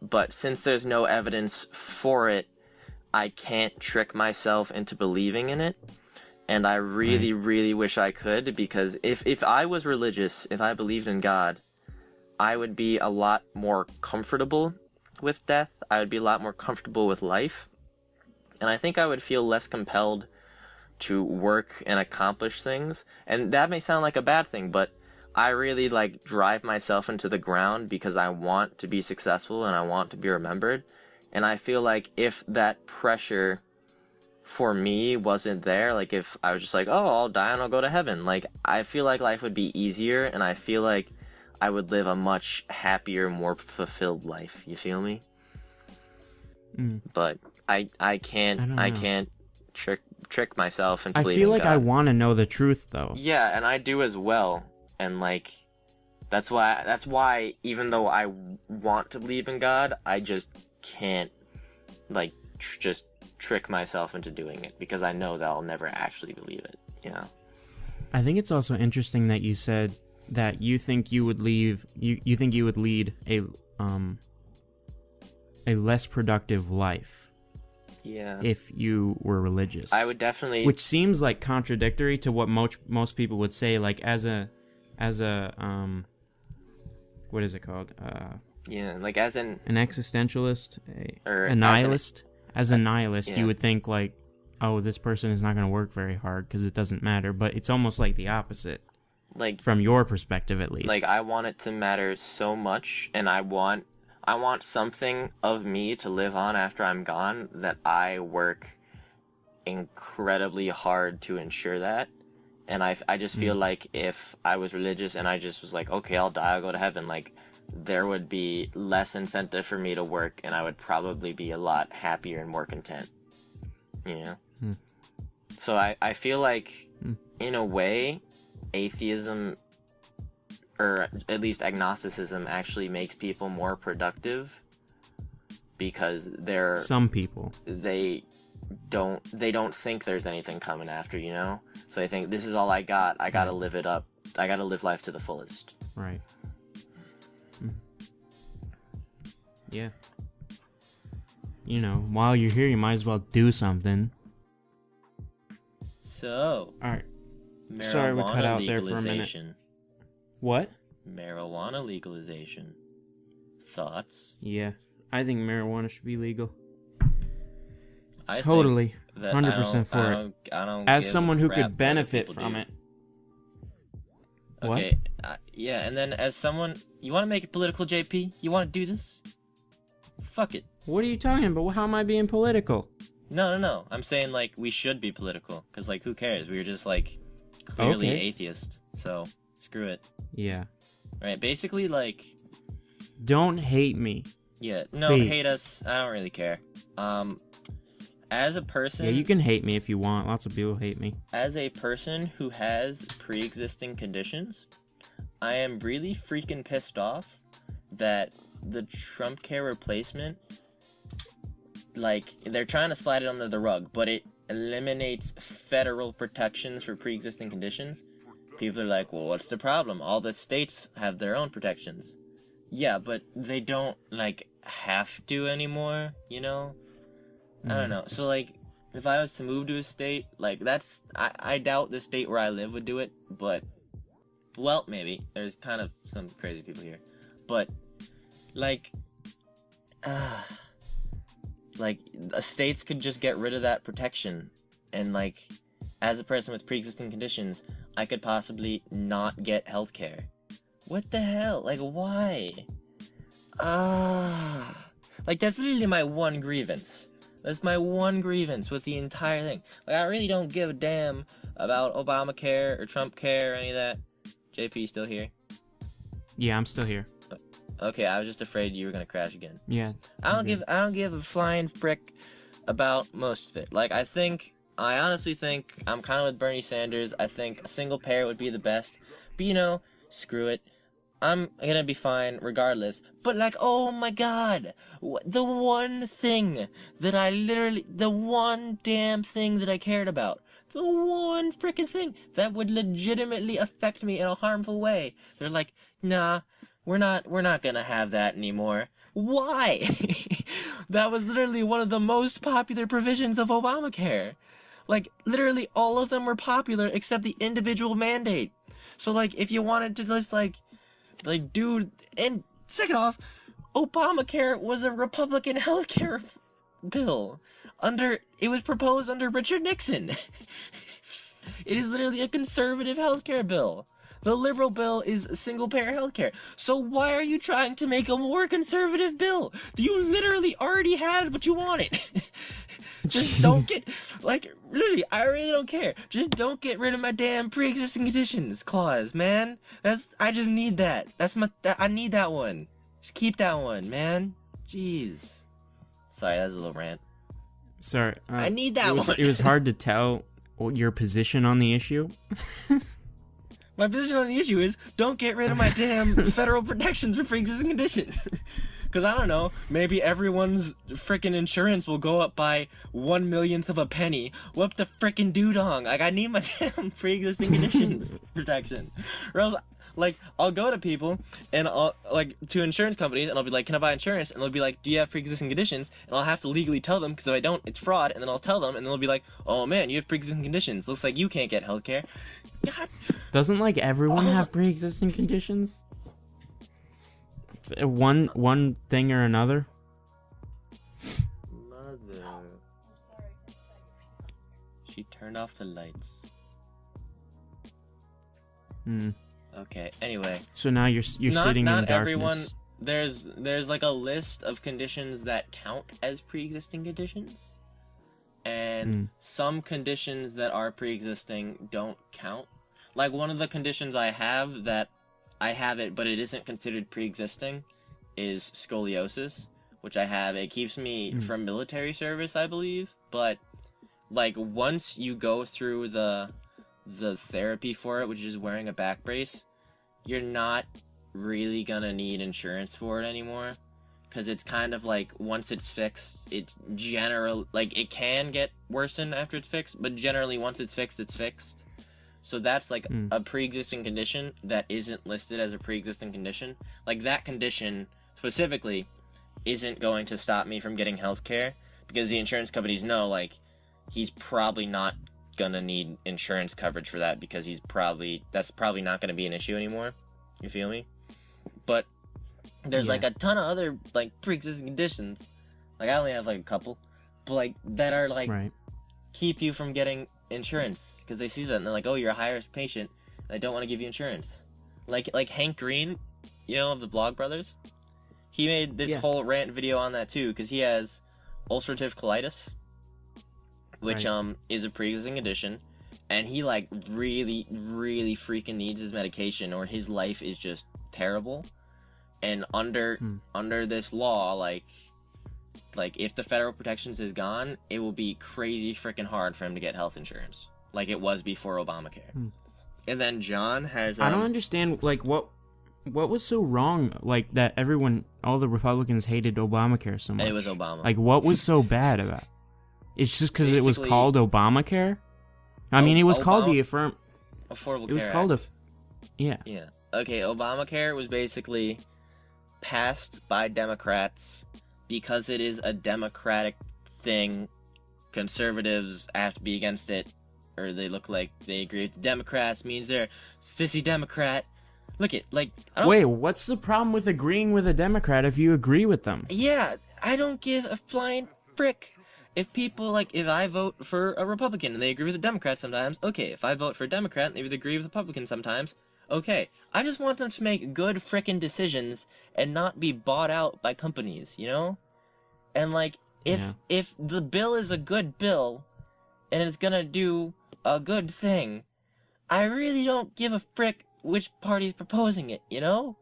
but since there's no evidence for it, I can't trick myself into believing in it. And I really, really wish I could, because if I was religious, if I believed in God, I would be a lot more comfortable with death. I would be a lot more comfortable with life. And I think I would feel less compelled to work and accomplish things. And that may sound like a bad thing, but I really, like, drive myself into the ground because I want to be successful and I want to be remembered. And I feel like if that pressure for me wasn't there, like if I was just like, oh, I'll die and I'll go to heaven, like, I feel like life would be easier and I feel like I would live a much happier, more fulfilled life. You feel me? But I can't trick myself into believing I feel like God. I want to know the truth, though. Yeah, and I do as well. And like that's why even though I want to believe in God, I just can't, like, just trick myself into doing it, because I know that I'll never actually believe it, I think it's also interesting that you said that you think you would lead a less productive life if you were religious. I would definitely, which seems like contradictory to what most people would say, like as a what is it called, like as an existentialist, a nihilist. As a nihilist, you would think, like, oh, this person is not going to work very hard because it doesn't matter. But it's almost like the opposite, like, from your perspective at least. Like, I want it to matter so much, and I want something of me to live on after I'm gone, that I work incredibly hard to ensure that. And I just feel like if I was religious and I just was like, okay, I'll die, I'll go to heaven, like, there would be less incentive for me to work, and I would probably be a lot happier and more content, So I feel like, in a way, atheism, or at least agnosticism, actually makes people more productive, because some people, they don't think there's anything coming after, you know? So they think, this is all I got. I gotta live it up. I gotta live life to the fullest. Right. Yeah. You know, while you're here, you might as well do something. So. Alright. Sorry we cut out there for a minute. What? Marijuana legalization. Thoughts? Yeah. I think marijuana should be legal. I totally. 100% for it. I don't as someone who could benefit from it. What? Okay, yeah, and then as someone... You want to make it political, JP? You want to do this? Fuck it. What are you talking about? How am I being political? No. I'm saying, like, we should be political. Because, like, who cares? We were just, like, clearly atheist. So, screw it. Yeah. Right, basically, like... Don't hate me. Yeah, no, Please. Hate us. I don't really care. As a person... Yeah, you can hate me if you want. Lots of people hate me. As a person who has pre-existing conditions, I am really freaking pissed off that the Trump Care replacement, like, they're trying to slide it under the rug, but it eliminates federal protections for pre-existing conditions. People are like, well, what's the problem? All the states have their own protections. Yeah, but they don't, like, have to anymore, you know? I don't know. So, like, if I was to move to a state, like, that's... I doubt the state where I live would do it, but... Well, maybe. There's kind of some crazy people here. But, like... like, states could just get rid of that protection. And, like, as a person with pre-existing conditions, I could possibly not get healthcare. What the hell? Like, why? Like, that's literally my one grievance. That's my one grievance with the entire thing. Like, I really don't give a damn about Obamacare or Trump care or any of that. JP, still here? Yeah, I'm still here. Okay, I was just afraid you were gonna crash again. Yeah. I don't give a flying frick about most of it. Like, I honestly think I'm kind of with Bernie Sanders. I think a single payer would be the best. But, you know, screw it. I'm gonna be fine regardless. But, like, oh my god, the one thing that the one damn thing that I cared about, the one freaking thing that would legitimately affect me in a harmful way, they're like, nah, we're not gonna have that anymore. Why? That was literally one of the most popular provisions of Obamacare. Like, literally all of them were popular except the individual mandate. So, like, if you wanted to just, like, dude, and second off, Obamacare was a Republican healthcare bill. It was proposed under Richard Nixon. It is literally a conservative healthcare bill. The liberal bill is single-payer healthcare. So why are you trying to make a more conservative bill? You literally already had what you wanted. Just don't get, like, really, I really don't care. Just don't get rid of my damn pre-existing conditions clause, man. I just need that. I need that one. Just keep that one, man. Jeez. Sorry, that was a little rant. Sorry. I need that one. It was hard to tell your position on the issue. My position on the issue is, don't get rid of my damn federal protections for pre-existing conditions. Because, I don't know, maybe everyone's frickin' insurance will go up by 1/1,000,000th of a penny. Whoop the frickin' doo-dong. Like, I need my damn pre-existing conditions protection. Or else, like, I'll go to people, and to insurance companies, and I'll be like, can I buy insurance? And they'll be like, do you have pre-existing conditions? And I'll have to legally tell them, because if I don't, it's fraud. And then I'll tell them, and they'll be like, oh man, you have pre-existing conditions. Looks like you can't get healthcare. God. Doesn't, like, everyone have pre-existing conditions? One thing or another? Mother. She turned off the lights. Okay, anyway. So now you're sitting in darkness. Not everyone... There's like a list of conditions that count as pre-existing conditions. And some conditions that are pre-existing don't count. Like, one of the conditions I have that I have it, but it isn't considered pre-existing, is scoliosis, which I have. It keeps me from military service, I believe, but like, once you go through the therapy for it, which is wearing a back brace, you're not really gonna need insurance for it anymore. Because it's kind of like, once it's fixed, it's like, it can get worsened after it's fixed, but generally, once it's fixed, it's fixed. So that's, like, a pre-existing condition that isn't listed as a pre-existing condition. Like, that condition, specifically, isn't going to stop me from getting healthcare, because the insurance companies know, like, he's probably not gonna need insurance coverage for that, because that's probably not gonna be an issue anymore. You feel me? But there's like a ton of other like pre-existing conditions. Like, I only have like a couple, but like that are like keep you from getting insurance, because they see that and they're like, oh, you're a high risk patient, and they don't want to give you insurance. Like Hank Green, you know, of the Blog Brothers, he made this whole rant video on that too, because he has ulcerative colitis, which is a pre-existing condition, and he like really freaking needs his medication, or his life is just terrible. And under this law, like if the federal protections is gone, it will be crazy freaking hard for him to get health insurance, like it was before Obamacare. And then John has I don't understand, like, what was so wrong, like, that all the Republicans hated Obamacare so much. It was Obama. Like, what was so bad about it? It's just because it was called Obamacare? I mean, it was called the Affordable Care It was called Act. Yeah. Okay, Obamacare was basically passed by Democrats because it is a Democratic thing. Conservatives have to be against it, or they look like they agree with the Democrats, means they're sissy Democrat. Look at, like... Wait, what's the problem with agreeing with a Democrat if you agree with them? Yeah, I don't give a flying frick. If people, like, if I vote for a Republican and they agree with a Democrat sometimes, okay. If I vote for a Democrat and they agree with a Republican sometimes, okay. I just want them to make good frickin' decisions and not be bought out by companies, you know? And, like, if the bill is a good bill and it's gonna do a good thing, I really don't give a frick which party's proposing it, you know?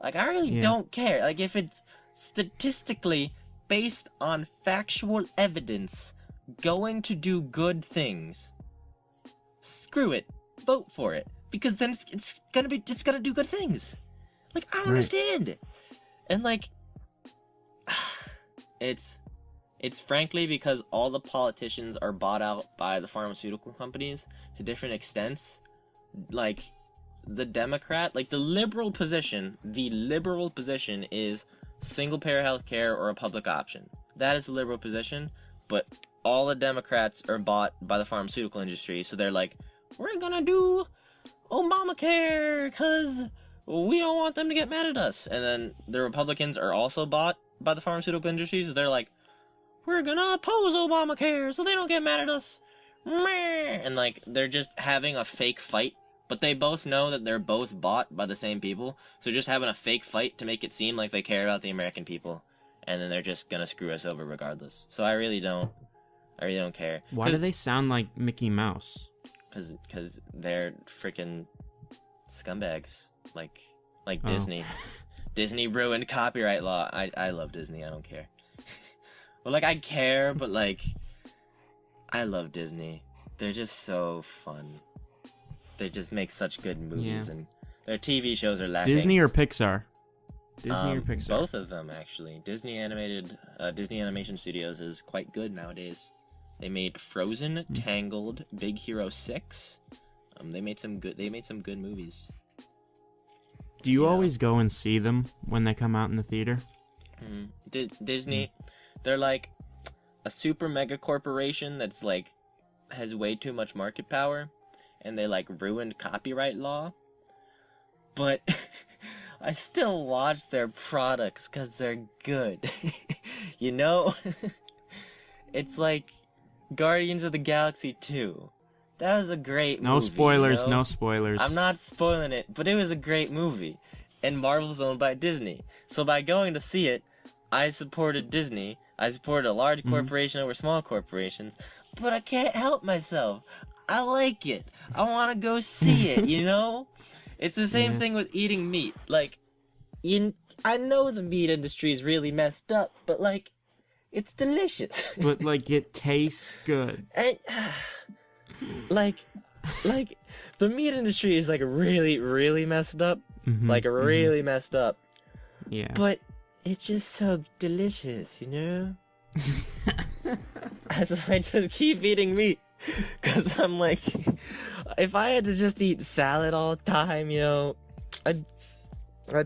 Like, I really don't care. Like, if it's statistically based on factual evidence going to do good things, screw it. Vote for it. Because then it's gonna do good things. Like, I don't understand. And, like, it's frankly because all the politicians are bought out by the pharmaceutical companies to different extents. Like, the Democrat, like, the liberal position is single-payer healthcare or a public option. That is the liberal position, but all the Democrats are bought by the pharmaceutical industry, so they're like, we're gonna do Obamacare because we don't want them to get mad at us. And then the Republicans are also bought by the pharmaceutical industry, so they're like, we're gonna oppose Obamacare so they don't get mad at us. And, like, they're just having a fake fight, but they both know that they're both bought by the same people, so just having a fake fight to make it seem like they care about the American people, and then they're just gonna screw us over regardless. So I really don't care. Why do they sound like Mickey Mouse? Because they're freaking scumbags, like Disney. Disney ruined copyright law. I love Disney. I don't care. Well, like, I care, but, like, I love Disney. They're just so fun. They just make such good movies, and their TV shows are lacking. Disney or Pixar? Disney or Pixar? Both of them, actually. Disney Animation Studios is quite good nowadays. They made Frozen, Tangled, Big Hero 6. They made some good movies. Do you always go and see them when they come out in the theater? Disney, they're like a super mega corporation that's like has way too much market power, and they like ruined copyright law. But I still watch their products because they're good. You know? It's like Guardians of the Galaxy 2. That was a great movie. No spoilers, you know? no spoilers. I'm not spoiling it, but it was a great movie. And Marvel's owned by Disney. So by going to see it, I supported Disney. I supported a large corporation over small corporations. But I can't help myself. I like it. I want to go see it, you know? It's the same thing with eating meat. Like, I know the meat industry is really messed up, but, like, It's delicious. But like it tastes good. And like the meat industry is like really, really messed up. Like really messed up. Yeah. But it's just so delicious, you know? So I just keep eating meat. Cause I'm like, if I had to just eat salad all the time, you know, I'd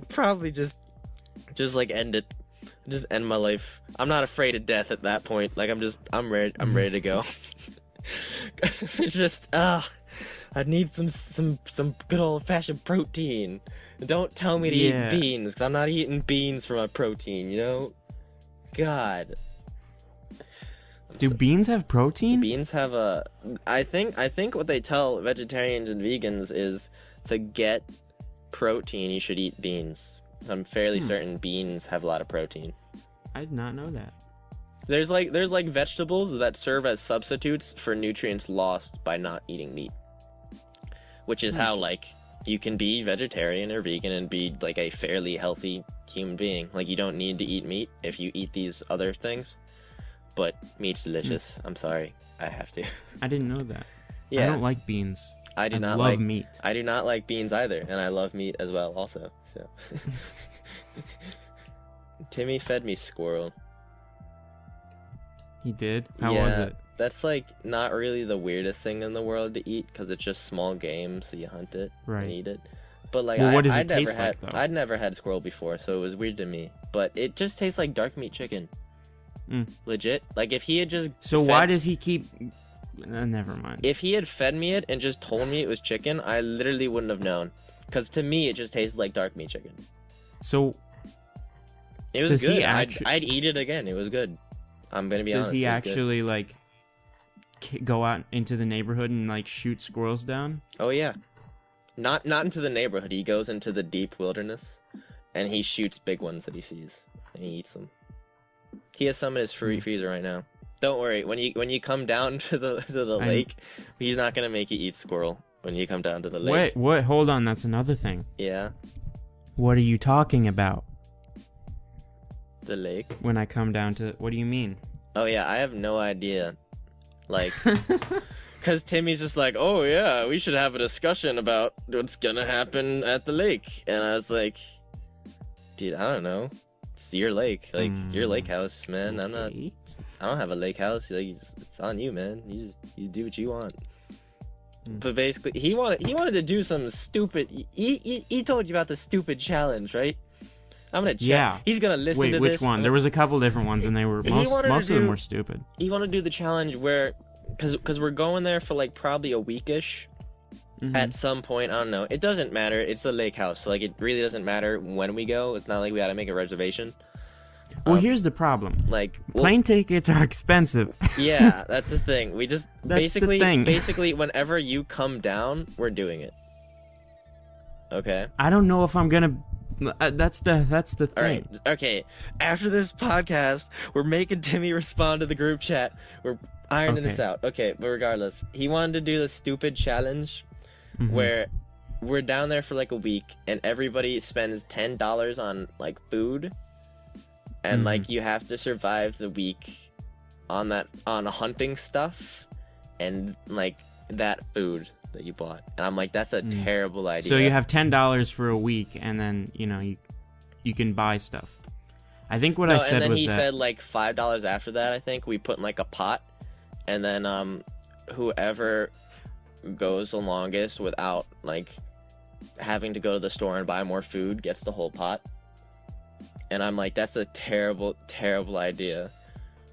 probably just like end it. Just end my life. I'm not afraid of death at that point. Like I'm ready to go. It's just I need some good old fashioned protein. Don't tell me to eat beans, because I'm not eating beans for my protein, you know? God. Do beans have protein? Beans have I think what they tell vegetarians and vegans is to get protein, you should eat beans. I'm fairly certain beans have a lot of protein. I did not know that. There's like vegetables that serve as substitutes for nutrients lost by not eating meat. Which is how like you can be vegetarian or vegan and be like a fairly healthy human being. Like you don't need to eat meat if you eat these other things. But meat's delicious. I'm sorry, I have to. I didn't know that. Yeah. I don't like beans. I love like meat. I do not like beans either, and I love meat as well also. So Timmy fed me squirrel. He did? How was it? That's like not really the weirdest thing in the world to eat because it's just small game, so you hunt it and eat it. But like, what does it taste like though? I'd never had squirrel before, so it was weird to me. But it just tastes like dark meat chicken. Legit. Like if he had just why does he keep never mind. If he had fed me it and just told me it was chicken, I literally wouldn't have known. Because to me, it just tasted like dark meat chicken. So it was good. I'd eat it again. It was good. I'm gonna be honest. Does he actually like go out into the neighborhood and like shoot squirrels down? Oh yeah. Not into the neighborhood. He goes into the deep wilderness, and he shoots big ones that he sees, and he eats them. He has some in his freezer right now. Don't worry. When you come down to the lake, he's not gonna make you eat squirrel when you come down to the lake. Wait, what? Hold on. That's another thing. Yeah. What are you talking about? The lake. When I come down to, what do you mean? Oh yeah, I have no idea. Like, because Timmy's just like, oh yeah, we should have a discussion about what's gonna happen at the lake, and I was like, dude, I don't know. It's your lake, like your lake house, man. Okay. I don't have a lake house. Like, it's on you, man. You do what you want. But basically, he wanted to do some stupid. He told you about the stupid challenge, right? I'm gonna check. Yeah. He's gonna listen to this. Wait, which one? There was a couple different ones, and they were most of them were stupid. He wanted to do the challenge where, because we're going there for like probably a weekish. At some point, I don't know. It doesn't matter. It's a lake house, so like it really doesn't matter when we go. It's not like we gotta make a reservation. Well, here's the problem. Like plane tickets are expensive. Yeah, that's the thing. We just basically whenever you come down, we're doing it. Okay. I don't know if I'm gonna. That's the thing. All right. Okay. After this podcast, we're making Timmy respond to the group chat. We're ironing this out. Okay, but regardless, he wanted to do the stupid challenge where we're down there for like a week and everybody spends $10 on like food, and like you have to survive the week on hunting stuff and like that food that you bought. And I'm like, that's a terrible idea. So you have $10 for a week, and then you can buy stuff. I think what I said was that. And then he said like $5 after that. I think we put in like a pot, and then whoever goes the longest without like having to go to the store and buy more food gets the whole pot. And I'm like, that's a terrible idea.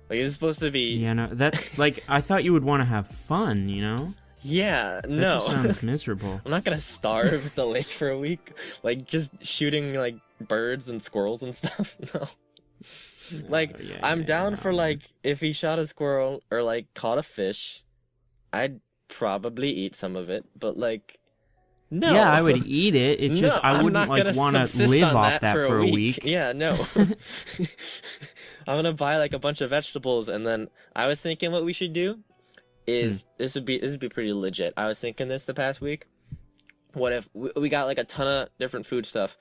Like, it's supposed to be. Yeah, no, that like I thought you would want to have fun, you know. Yeah, no. That just sounds miserable. I'm not gonna starve at the lake for a week, like just shooting like birds and squirrels and stuff. No. Like, I'm down for like if he shot a squirrel or like caught a fish, I'd probably eat some of it, but like, no. Yeah, I would eat it. It's just I wouldn't like want to live off that for a week. Yeah, no. I'm gonna buy like a bunch of vegetables, and then I was thinking what we should do is this would be pretty legit. I was thinking this the past week. What if we got like a ton of different food stuff,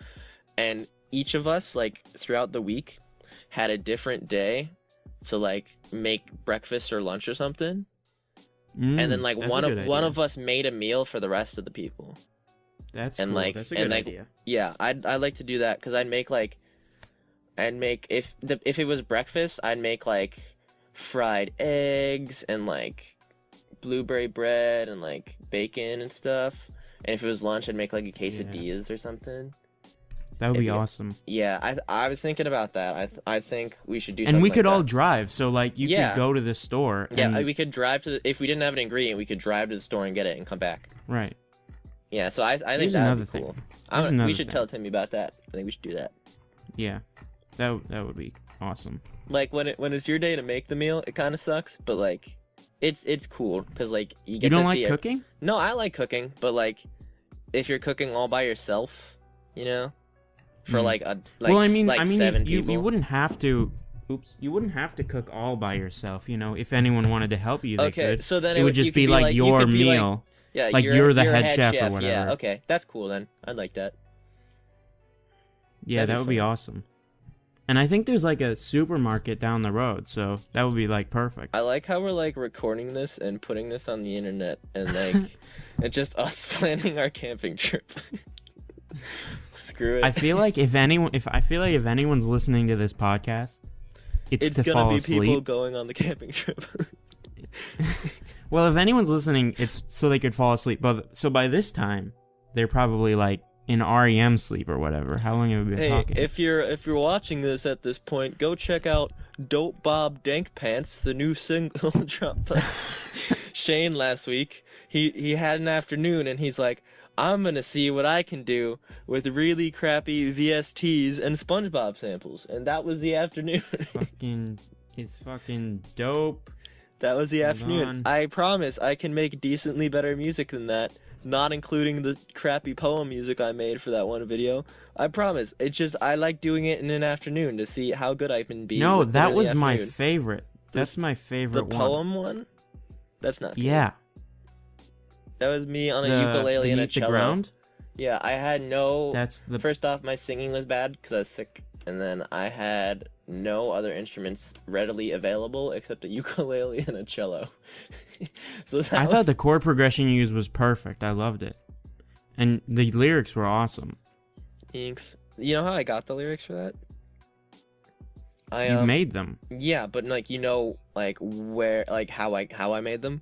and each of us like throughout the week had a different day So like make breakfast or lunch or something, and then like one of us made a meal for the rest of the people. That's cool. That's a good idea. Yeah, I'd like to do that because I'd make if it was breakfast, I'd make like fried eggs and like blueberry bread and like bacon and stuff. And if it was lunch, I'd make like a quesadillas or something. That would be awesome. Yeah, I was thinking about that. I think we should do. And we could all drive, so like you could go to the store. Yeah, we could drive to if we didn't have an ingredient, we could drive to the store and get it and come back. Right. Yeah, so I think that would be cool. We should tell Timmy about that. I think we should do that. Yeah, that would be awesome. Like when it's your day to make the meal, it kind of sucks, but like it's cool because like you get you don't to like see cooking? No, I like cooking, but like if you're cooking all by yourself, you know, for like 7 people. You wouldn't have to. Oops. You wouldn't have to cook all by yourself. You know, if anyone wanted to help you, they could. So then it would just be like your meal. Yeah, like you're the head chef or whatever. Yeah, okay, that's cool then. I'd like that. Yeah, that would be awesome. And I think there's like a supermarket down the road, so that would be like perfect. I like how we're like recording this and putting this on the internet, and like it's just us planning our camping trip. Screw it. I feel like if anyone's listening to this podcast, it's to fall asleep. It's gonna be people going on the camping trip. Well, if anyone's listening, it's so they could fall asleep. But so by this time, they're probably like in REM sleep or whatever. How long have we been talking? If you're watching this at this point, go check out Dope Bob Dank Pants, the new single dropped by Shane last week. He had an afternoon and he's like, I'm gonna see what I can do with really crappy VSTs and SpongeBob samples, and that was the afternoon. It's fucking dope. That was the afternoon. I promise I can make decently better music than that, not including the crappy poem music I made for that one video. I promise. It's just I like doing it in an afternoon to see how good I can be. No, that was my favorite. That's my favorite one. The poem one? That's not good. Yeah. That was me on a ukulele and a cello. The ground? Yeah, I had no... First off, my singing was bad because I was sick. And then I had no other instruments readily available except a ukulele and a cello. So I thought the chord progression you used was perfect. I loved it. And the lyrics were awesome. Thanks. You know how I got the lyrics for that? You made them. Yeah, but like where how I made them?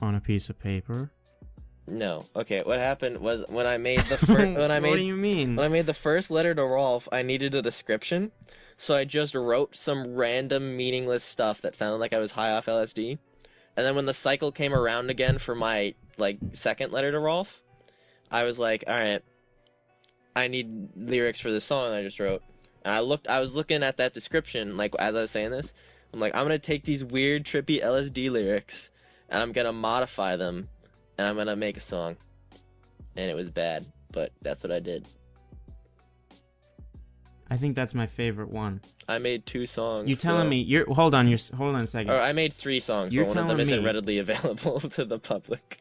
On a piece of paper? No. Okay, what happened was when I made the first What do you mean? When I made the first letter to Rolf, I needed a description. So I just wrote some random meaningless stuff that sounded like I was high off LSD. And then when the cycle came around again for my second letter to Rolf, I was like, all right, I need lyrics for this song I just wrote. And I was looking at that description as I was saying this. I'm like, I'm going to take these weird trippy LSD lyrics and I'm going to modify them and I'm going to make a song. And it was bad, but that's what I did. I think that's my favorite one. I made 2 songs. You telling me hold on a second. Or I made 3 songs, but one of them isn't readily available to the public.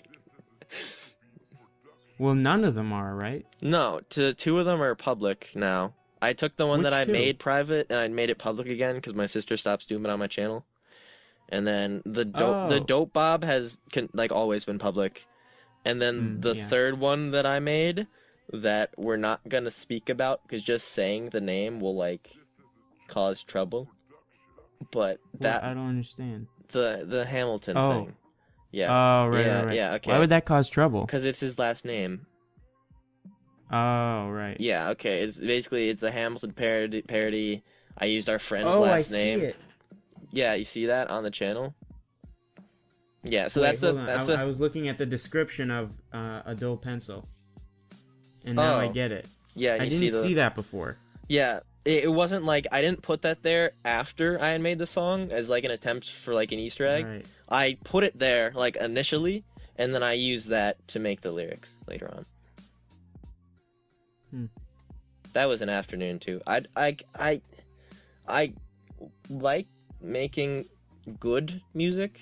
Well, none of them are, right? No, 2 of them are public now. I took the one that I made private and I made it public again because my sister stopped doing it on my channel. And then the Dope Bob has always been public. And then the third one that I made that we're not gonna speak about because just saying the name will cause trouble. But that I don't understand. The Hamilton thing. Yeah. Oh, right. Yeah, okay. Why would that cause trouble? Because it's his last name. Oh, right. Yeah, okay. It's a Hamilton parody. I used our friend's last name. Oh, I see it. Yeah, you see that on the channel? Yeah, so I was looking at the description of a dull pencil. And now I get it. Yeah, I didn't see that before. Yeah, it wasn't I didn't put that there after I had made the song as an attempt for an Easter egg. Right. I put it there initially, and then I used that to make the lyrics later on. That was an afternoon too. I like making good music,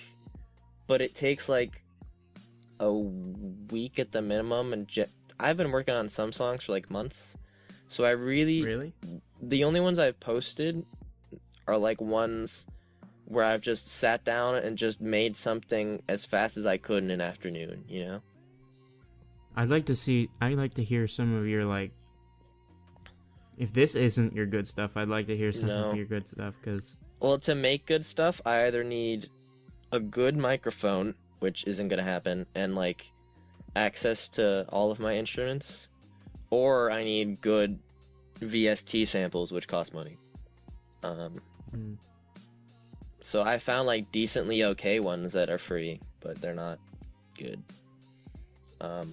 but it takes a week at the minimum, and I've been working on some songs for months. So I really Really? The only ones I've posted are like ones where I've just sat down and just made something as fast as I could in an afternoon, you know? I'd like to hear some of your, like, if this isn't your good stuff, I'd like to hear some of your good stuff, because... Well, to make good stuff, I either need a good microphone, which isn't going to happen, and, like, access to all of my instruments, or I need good VST samples, which cost money. So I found, like, decently okay ones that are free, but they're not good. I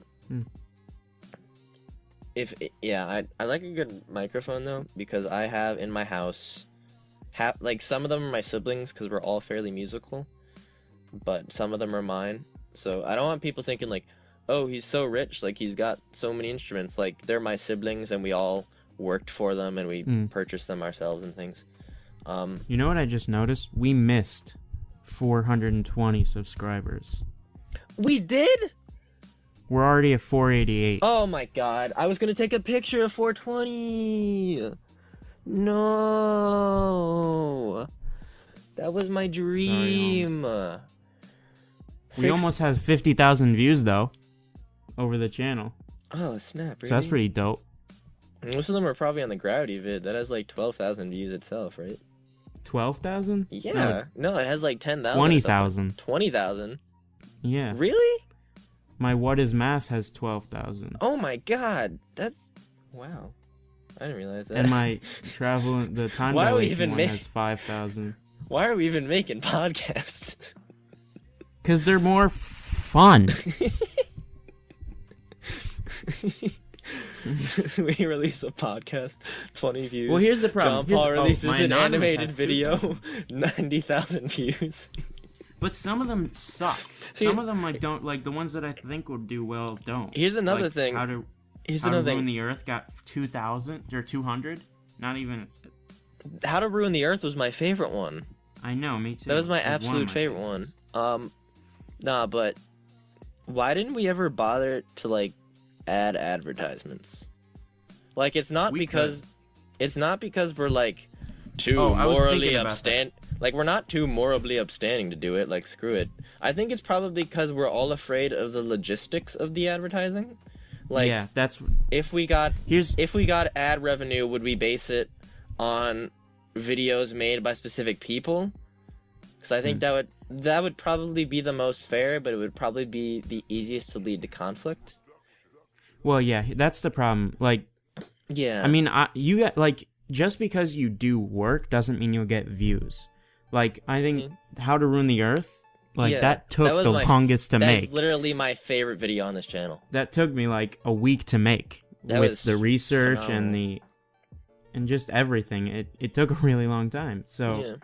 like a good microphone, though, because I have in my house, like, some of them are my siblings, because we're all fairly musical, but some of them are mine, so I don't want people thinking, like, oh, he's so rich, like, he's got so many instruments, like, they're my siblings, and we all worked for them, and we purchased them ourselves and things. You know what I just noticed? We missed 420 subscribers. We did? We're already at 488. Oh my god, I was gonna take a picture of 420! No! That was my dream! Sorry, we almost have 50,000 views, though, over the channel. Oh, snap, really? So that's pretty dope. Most of them are probably on the Gravity vid. That has like 12,000 views itself, right? 12,000? Yeah. No, it has like 10,000. 20,000. 20,000? Yeah. Really? My What Is Mass has 12,000. Oh my god. That's... Wow. I didn't realize that. And my the time dilation one has 5,000. Why are we even making podcasts? Because they're more fun. We release a podcast, 20 views. Well, here's the problem. John Paul releases an animated has video, 90,000 views. But some of them suck. Some of them, like, don't, like, the ones that I think would do well don't. Here's another like, thing. How to Ruin the Earth got 2,000 or 200. Not even. How to Ruin the Earth was my favorite one. I know, me too. That was my absolute favorite one. Nah, but why didn't we ever bother to, like, add advertisements? Like, it's not because we're, like, too morally upstanding. Like, we're not too morally upstanding to do it. Like, screw it. I think it's probably because we're all afraid of the logistics of the advertising. Like, yeah, that's... If we got ad revenue, would we base it on videos made by specific people? Because I think that would probably be the most fair, but it would probably be the easiest to lead to conflict. Well, yeah, that's the problem. Like, yeah. I mean, you get, like, just because you do work doesn't mean you'll get views. Like, I think How to Ruin the Earth, like, that took the longest to make. That's literally my favorite video on this channel. That took me, like, a week to make. With the research phenomenal. and just everything. It took a really long time. So,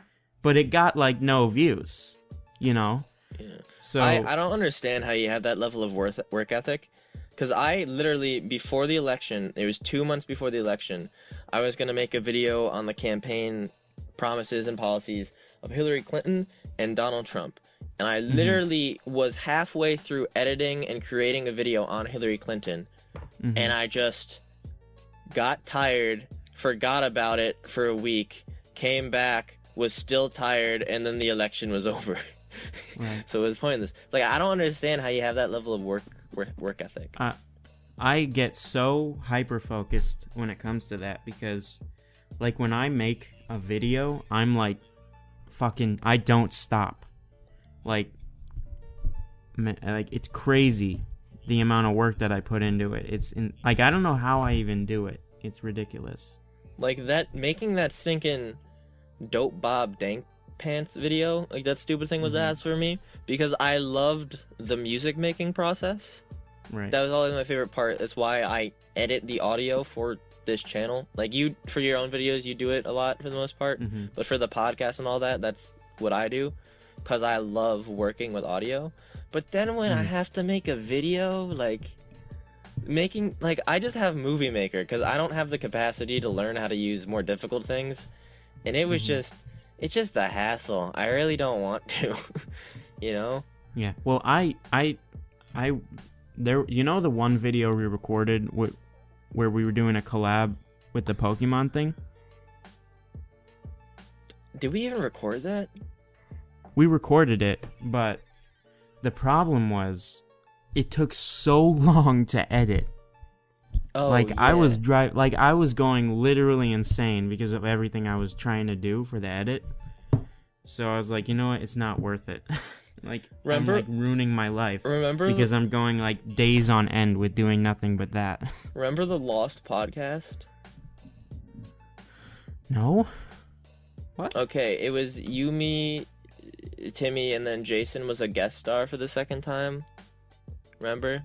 but it got, like, no views, you know? Yeah. So I don't understand how you have that level of work ethic. Because I literally, before the election, it was 2 months before the election, I was going to make a video on the campaign promises and policies of Hillary Clinton and Donald Trump. And I literally was halfway through editing and creating a video on Hillary Clinton. And I just got tired, forgot about it for a week, came back, was still tired, and then the election was over. Right. So it was pointless. Like, I don't understand how you have that level of work ethic. I get so hyper-focused when it comes to that because, like, when I make a video, I'm like, I don't stop. Like, it's crazy the amount of work that I put into it. I don't know how I even do it. It's ridiculous. Like, making that stinking Dope Bob Dank Pants video, like, that stupid thing was ass for me because I loved the music making process. Right. That was always my favorite part. That's why I edit the audio for this channel. Like, you, for your own videos, you do it a lot for the most part. But for the podcast and all that, that's what I do. Because I love working with audio. But then when I have to make a video, like, I just have Movie Maker. Because I don't have the capacity to learn how to use more difficult things. And it was it's just a hassle. I really don't want to. You know? Yeah. Well, there, you know the one video we recorded where we were doing a collab with the Pokemon thing? Did we even record that? We recorded it, but the problem was it took so long to edit. Oh, like, yeah. I was going literally insane because of everything I was trying to do for the edit. So I was like, you know what? It's not worth it. Remember, I'm, like, ruining my life. Remember because I'm going, like, days on end with doing nothing but that. Remember the Lost podcast? No? What? Okay, it was you, me, Timmy, and then Jason was a guest star for the second time. Remember?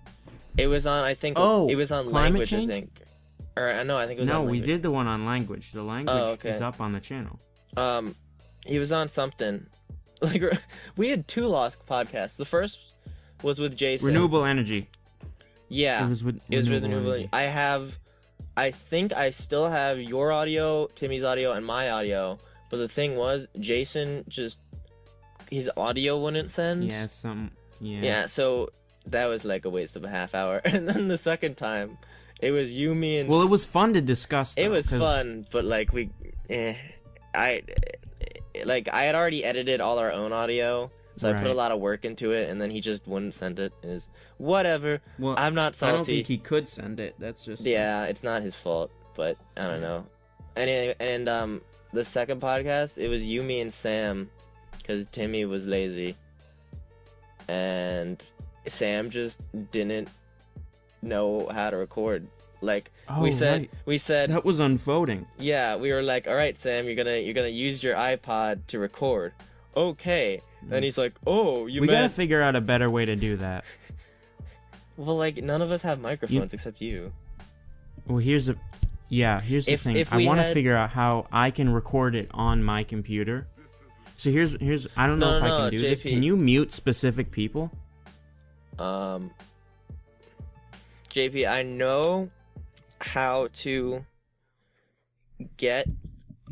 It was on, I think, it was on language, change? I think. Or, no, I think it was on language. No, we did the one on language. The language is up on the channel. He was on something. Like, we had 2 Lost podcasts. The first was with Jason. Renewable energy. Yeah. It was with renewable energy. I think I still have your audio, Timmy's audio, and my audio. But the thing was, Jason his audio wouldn't send. Yeah, Yeah, so that was like a waste of a half hour. And then the second time, it was you, me, and... Well, it was fun to discuss, though, it was fun, but like I had already edited all our own audio, so I put a lot of work into it, and then he just wouldn't send it. It was whatever. Well, I'm not salty. I don't think he could send it. That's just... Yeah, it's not his fault, but I don't know. And the second podcast, it was you, me, and Sam, because Timmy was lazy. And Sam just didn't know how to record. Like, we said that was unfolding. Yeah, we were like, all right, Sam, you're gonna use your iPod to record. Okay. Then he's like, oh, we gotta figure out a better way to do that. Well, like, none of us have microphones except you. Well, here's the thing. I want to figure out how I can record it on my computer. So here's I don't know if I can do this. Can you mute specific people? JP, I know how to get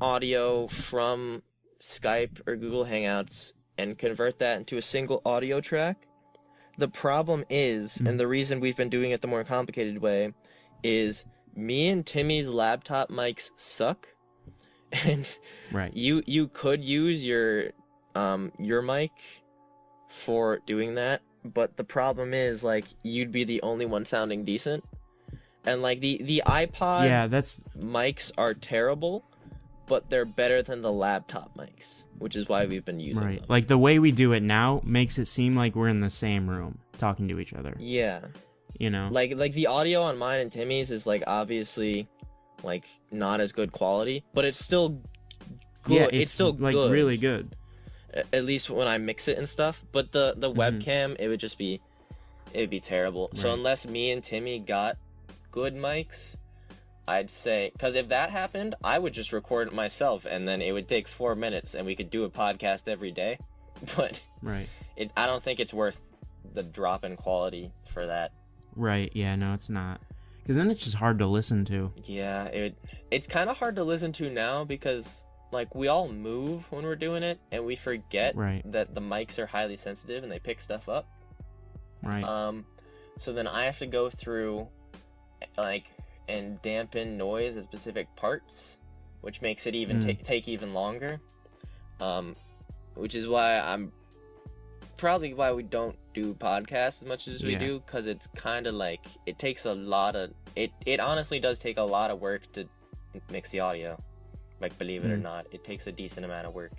audio from Skype or Google Hangouts and convert that into a single audio track. The problem is, and the reason we've been doing it the more complicated way, is me and Timmy's laptop mics suck. And you could use your mic for doing that, but the problem is, like, you'd be the only one sounding decent. And like the iPod mics are terrible, but they're better than the laptop mics, which is why we've been using them. Like, the way we do it now makes it seem like we're in the same room talking to each other. Yeah. You know? Like the audio on mine and Timmy's is, like, obviously, like, not as good quality, but it's still good. Yeah, it's still like good. Really good. At least when I mix it and stuff. But the webcam, it'd be terrible. Right. So unless me and Timmy got good mics, I'd say, because if that happened, I would just record it myself, and then it would take 4 minutes, and we could do a podcast every day. But I don't think it's worth the drop in quality for that. Right? Yeah, no, it's not. Because then it's just hard to listen to. Yeah, it's kind of hard to listen to now because, like, we all move when we're doing it, and we forget that the mics are highly sensitive and they pick stuff up. Right. So then I have to go through, like, and dampen noise at specific parts, which makes it even take even longer. Which is why probably why we don't do podcasts as much as we do, because it's kind of like, it takes a lot of, it honestly does take a lot of work to mix the audio. Like, believe it or not, it takes a decent amount of work.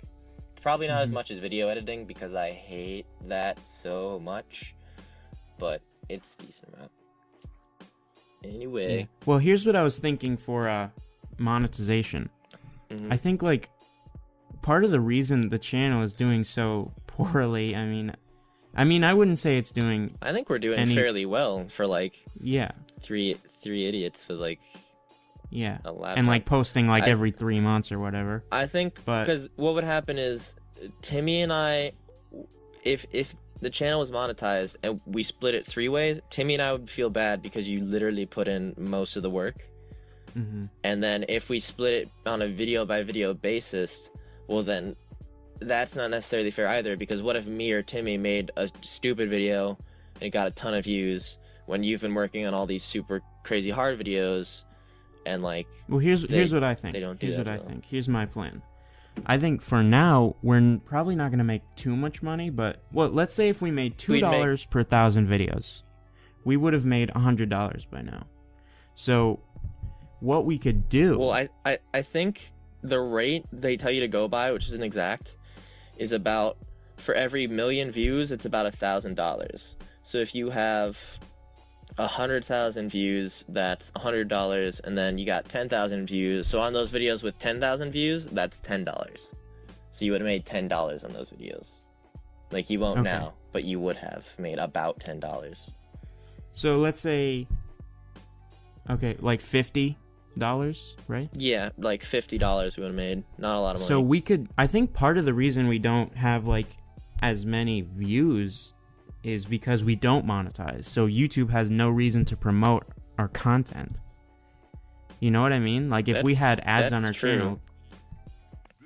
Probably not as much as video editing, because I hate that so much, but it's a decent amount. Anyway. Yeah. Well, here's what I was thinking for monetization. I think, like, part of the reason the channel is doing so poorly, I mean, I wouldn't say it's doing... I think we're doing fairly well for, like, three idiots with, like, a laptop. And, like, posting, like, every 3 months or whatever. I think, because what would happen is, Timmy and I, if the channel was monetized and we split it 3 ways, Timmy and I would feel bad because you literally put in most of the work. And then if we split it on a video by video basis, well, then that's not necessarily fair either, because what if me or Timmy made a stupid video and it got a ton of views when you've been working on all these super crazy hard videos, and, like, well, here's what I think. They don't do here's that what I think. Here's my plan. I think for now, we're probably not going to make too much money, but let's say if we made $2 per 1,000 videos, we would have made $100 by now. So what we could do... Well, I think the rate they tell you to go by, which isn't exact, is about, for every 1,000,000 views, it's about $1,000. So if you have 100,000 views, that's $100, and then you got 10,000 views. So on those videos with 10,000 views, that's $10. So you would have made $10 on those videos. Like, you won't now, but you would have made about $10. So let's say, like $50, right? Yeah, like $50 we would have made. Not a lot of money. So we could, I think part of the reason we don't have like as many views is because we don't monetize. So YouTube has no reason to promote our content. You know what I mean? Like if we had ads on our channel,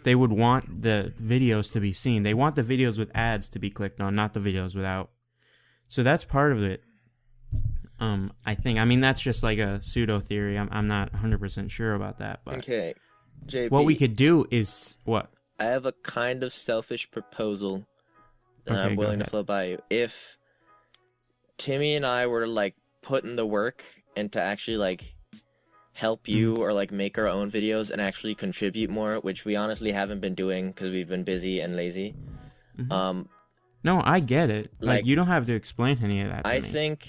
they would want the videos to be seen. They want the videos with ads to be clicked on, not the videos without. So that's part of it. I think. I mean, that's just like a pseudo theory. I'm not 100% sure about that. But okay, JP, what we could do is what? I have a kind of selfish proposal that I'm willing to float by you. If Timmy and I were to like put in the work and to actually like help you or like make our own videos and actually contribute more, which we honestly haven't been doing because we've been busy and lazy. No, I get it. Like you don't have to explain any of that to me. I think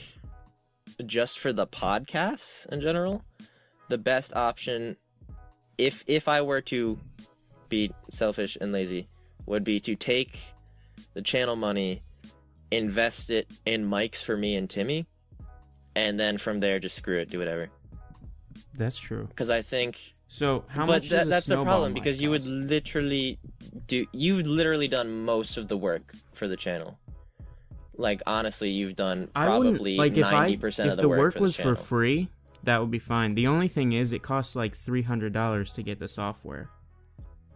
just for the podcasts in general, the best option, if I were to be selfish and lazy, would be to take the channel money, invest it in mics for me and Timmy, and then from there just screw it, do whatever. That's true. Because I think. So how much? But that's the problem, because you would literally you've literally done most of the work for the channel. Like honestly, you've done probably 90% of the work. If the work was for free, that would be fine. The only thing is, it costs like $300 to get the software.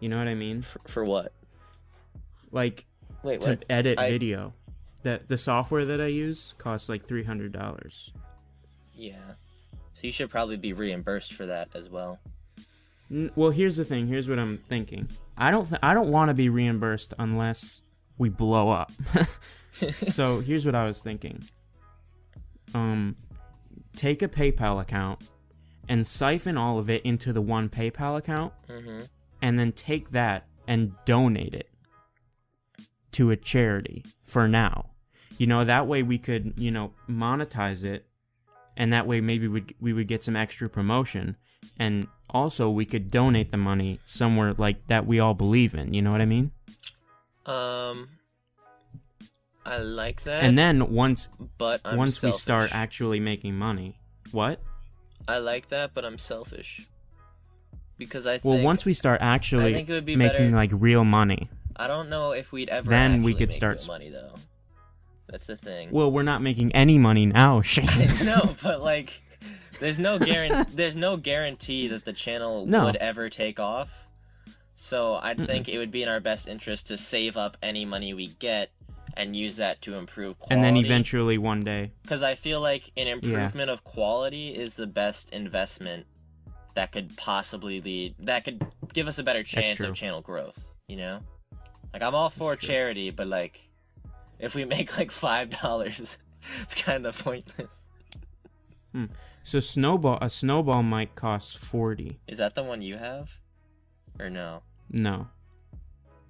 You know what I mean? For what? Like to edit video. The software that I use costs like $300. Yeah. So you should probably be reimbursed for that as well. Well, here's the thing. Here's what I'm thinking. I don't want to be reimbursed unless we blow up. So here's what I was thinking. Take a PayPal account and siphon all of it into the one PayPal account, and then take that and donate it to a charity for now. You know, that way we could, monetize it, and that way maybe we would get some extra promotion, and also we could donate the money somewhere like that we all believe in. You know what I mean? I like that. And then once selfish. we start actually making money, what? I like that, but I'm selfish. Because I think... Well, once we start actually I think it would be making better, like real money, I don't know if we'd ever then we could make start real money though. That's the thing. Well, we're not making any money now, Shane. No, but like, there's no guarantee that the channel would ever take off. So I think it would be in our best interest to save up any money we get and use that to improve quality. And then eventually one day. Because I feel like an improvement of quality is the best investment that could possibly that could give us a better chance of channel growth, you know? Like, I'm all for charity, but like, if we make like $5, it's kind of pointless. So a snowball mic costs $40. Is that the one you have? Or no? No.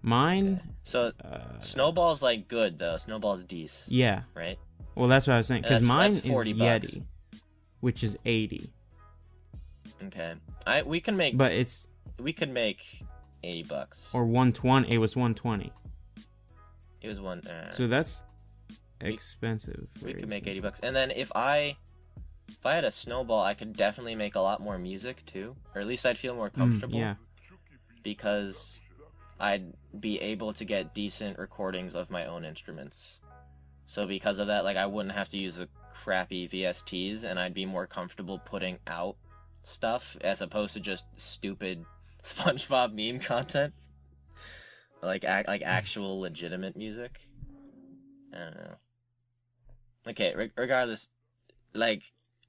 Mine... Okay. So, Snowball's like good though. Snowball's decent. Yeah. Right? Well, that's what I was saying. Because mine is $40. Yeti, which is $80. Okay. We can make... But it's... We could make $80. Or $120. It was $120. It was one... so that's expensive. We could make $80. And then if I had a Snowball, I could definitely make a lot more music too. Or at least I'd feel more comfortable. Yeah. Because I'd be able to get decent recordings of my own instruments. So because of that, like, I wouldn't have to use the crappy VSTs, and I'd be more comfortable putting out stuff as opposed to just stupid SpongeBob meme content. Like actual legitimate music. I don't know. Okay, regardless, like,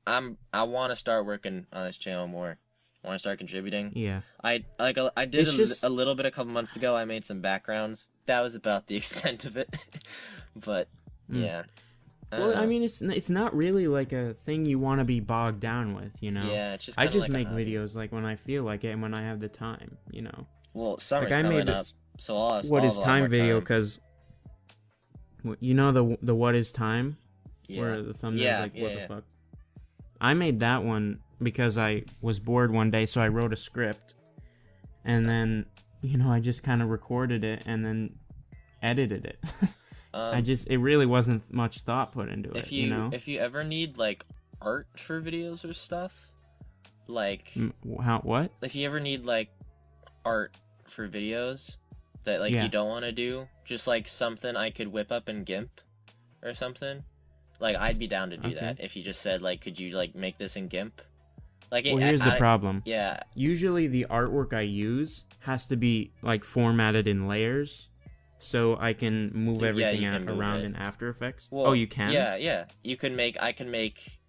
I want to start working on this channel more, Want to start contributing? Yeah. I did a little bit a couple months ago. I made some backgrounds. That was about the extent of it. But yeah. Well, I mean, it's not really like a thing you want to be bogged down with, you know. Yeah, it's just I just like make videos like when I feel like it and when I have the time, you know. Well, summer's coming up, so I'll have What is a lot time more video? time. Because you know the what is time, Yeah. where the thumbnail's like what the yeah. fuck. I made that one because I was bored one day, so I wrote a script, and then I just kind of recorded it and then edited it. It really wasn't much thought put into it. If you ever need like art for videos or stuff, like what? If you ever need like art for videos that like you don't want to do, just like something I could whip up in GIMP or something, like I'd be down to do that. If you just said like, could you like make this in GIMP? Like, well, here's the problem. Yeah. Usually the artwork I use has to be like formatted in layers, so I can move everything around in After Effects. Well, you can? Yeah. I can make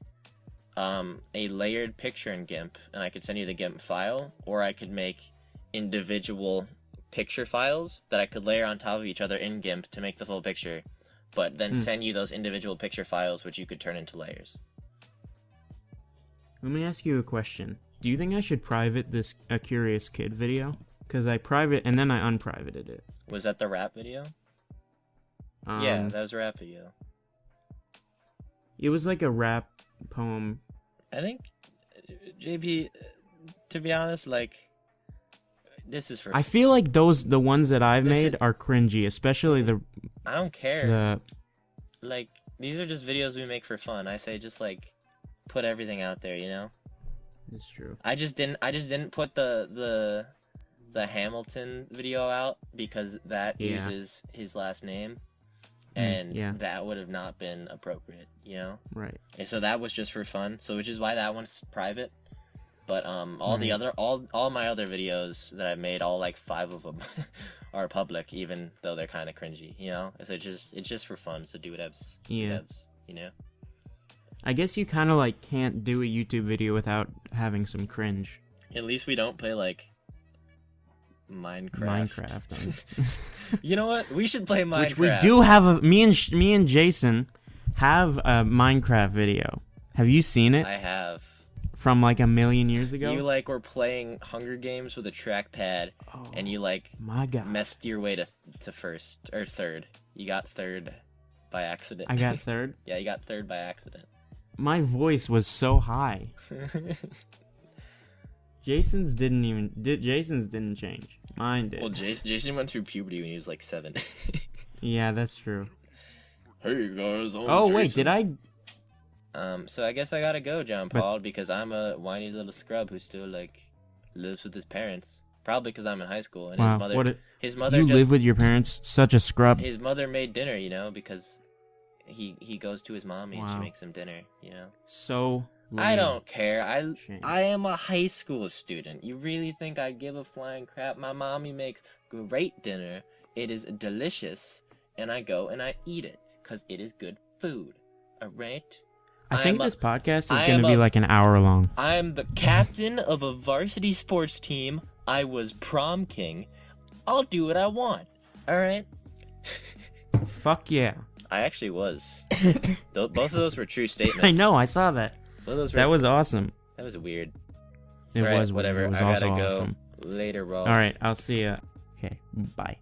a layered picture in GIMP, and I could send you the GIMP file, or I could make individual picture files that I could layer on top of each other in GIMP to make the full picture, but then send you those individual picture files, which you could turn into layers. Let me ask you a question. Do you think I should private this A Curious Kid video? Because I private and then I unprivated it. Was that the rap video? Yeah, that was a rap video. It was like a rap poem. I think, JP, to be honest, like, this is for... I feel like the ones that I've made are cringy, especially the... I don't care. Like, these are just videos we make for fun. I say just, like, put everything out there, you know? It's true. I just didn't put the Hamilton video out because that uses his last name, and that would have not been appropriate, you know? Right. And so that was just for fun, so which is why that one's private. But all my other videos that I've made, all like 5 of them, are public, even though they're kind of cringy, you know? So it's just for fun, so do whatevs, you know? I guess you kind of like can't do a YouTube video without having some cringe. At least we don't play like Minecraft. You know what? We should play Minecraft. Which we do have. Me and Jason have a Minecraft video. Have you seen it? I have. From like a million years ago. You like were playing Hunger Games with a trackpad, and you like messed your way to first or third. You got third by accident. I got third. Yeah, you got third by accident. My voice was so high. Jason's didn't change. Mine did. Well, Jason went through puberty when he was like 7. Yeah, that's true. Hey guys. Wait, did I? So I guess I gotta go, John Paul, because I'm a whiny little scrub who still like lives with his parents. Probably because I'm in high school, and his mother. You live with your parents? Such a scrub. His mother made dinner, you know, because he goes to his mommy and she makes him dinner, you know. So lame. I don't care. I am a high school student. You really think I give a flying crap? My mommy makes great dinner. It is delicious, and I go and I eat it because it is good food. All right. I think this podcast is going to be like an hour long. I am the captain of a varsity sports team. I was prom king. I'll do what I want. All right. Fuck yeah. I actually was. Both of those were true statements. I know. I saw that. That was awesome. That was weird. It was whatever. It was I gotta also go. awesome. Later, Rolf. All right. I'll see ya. Okay. Bye.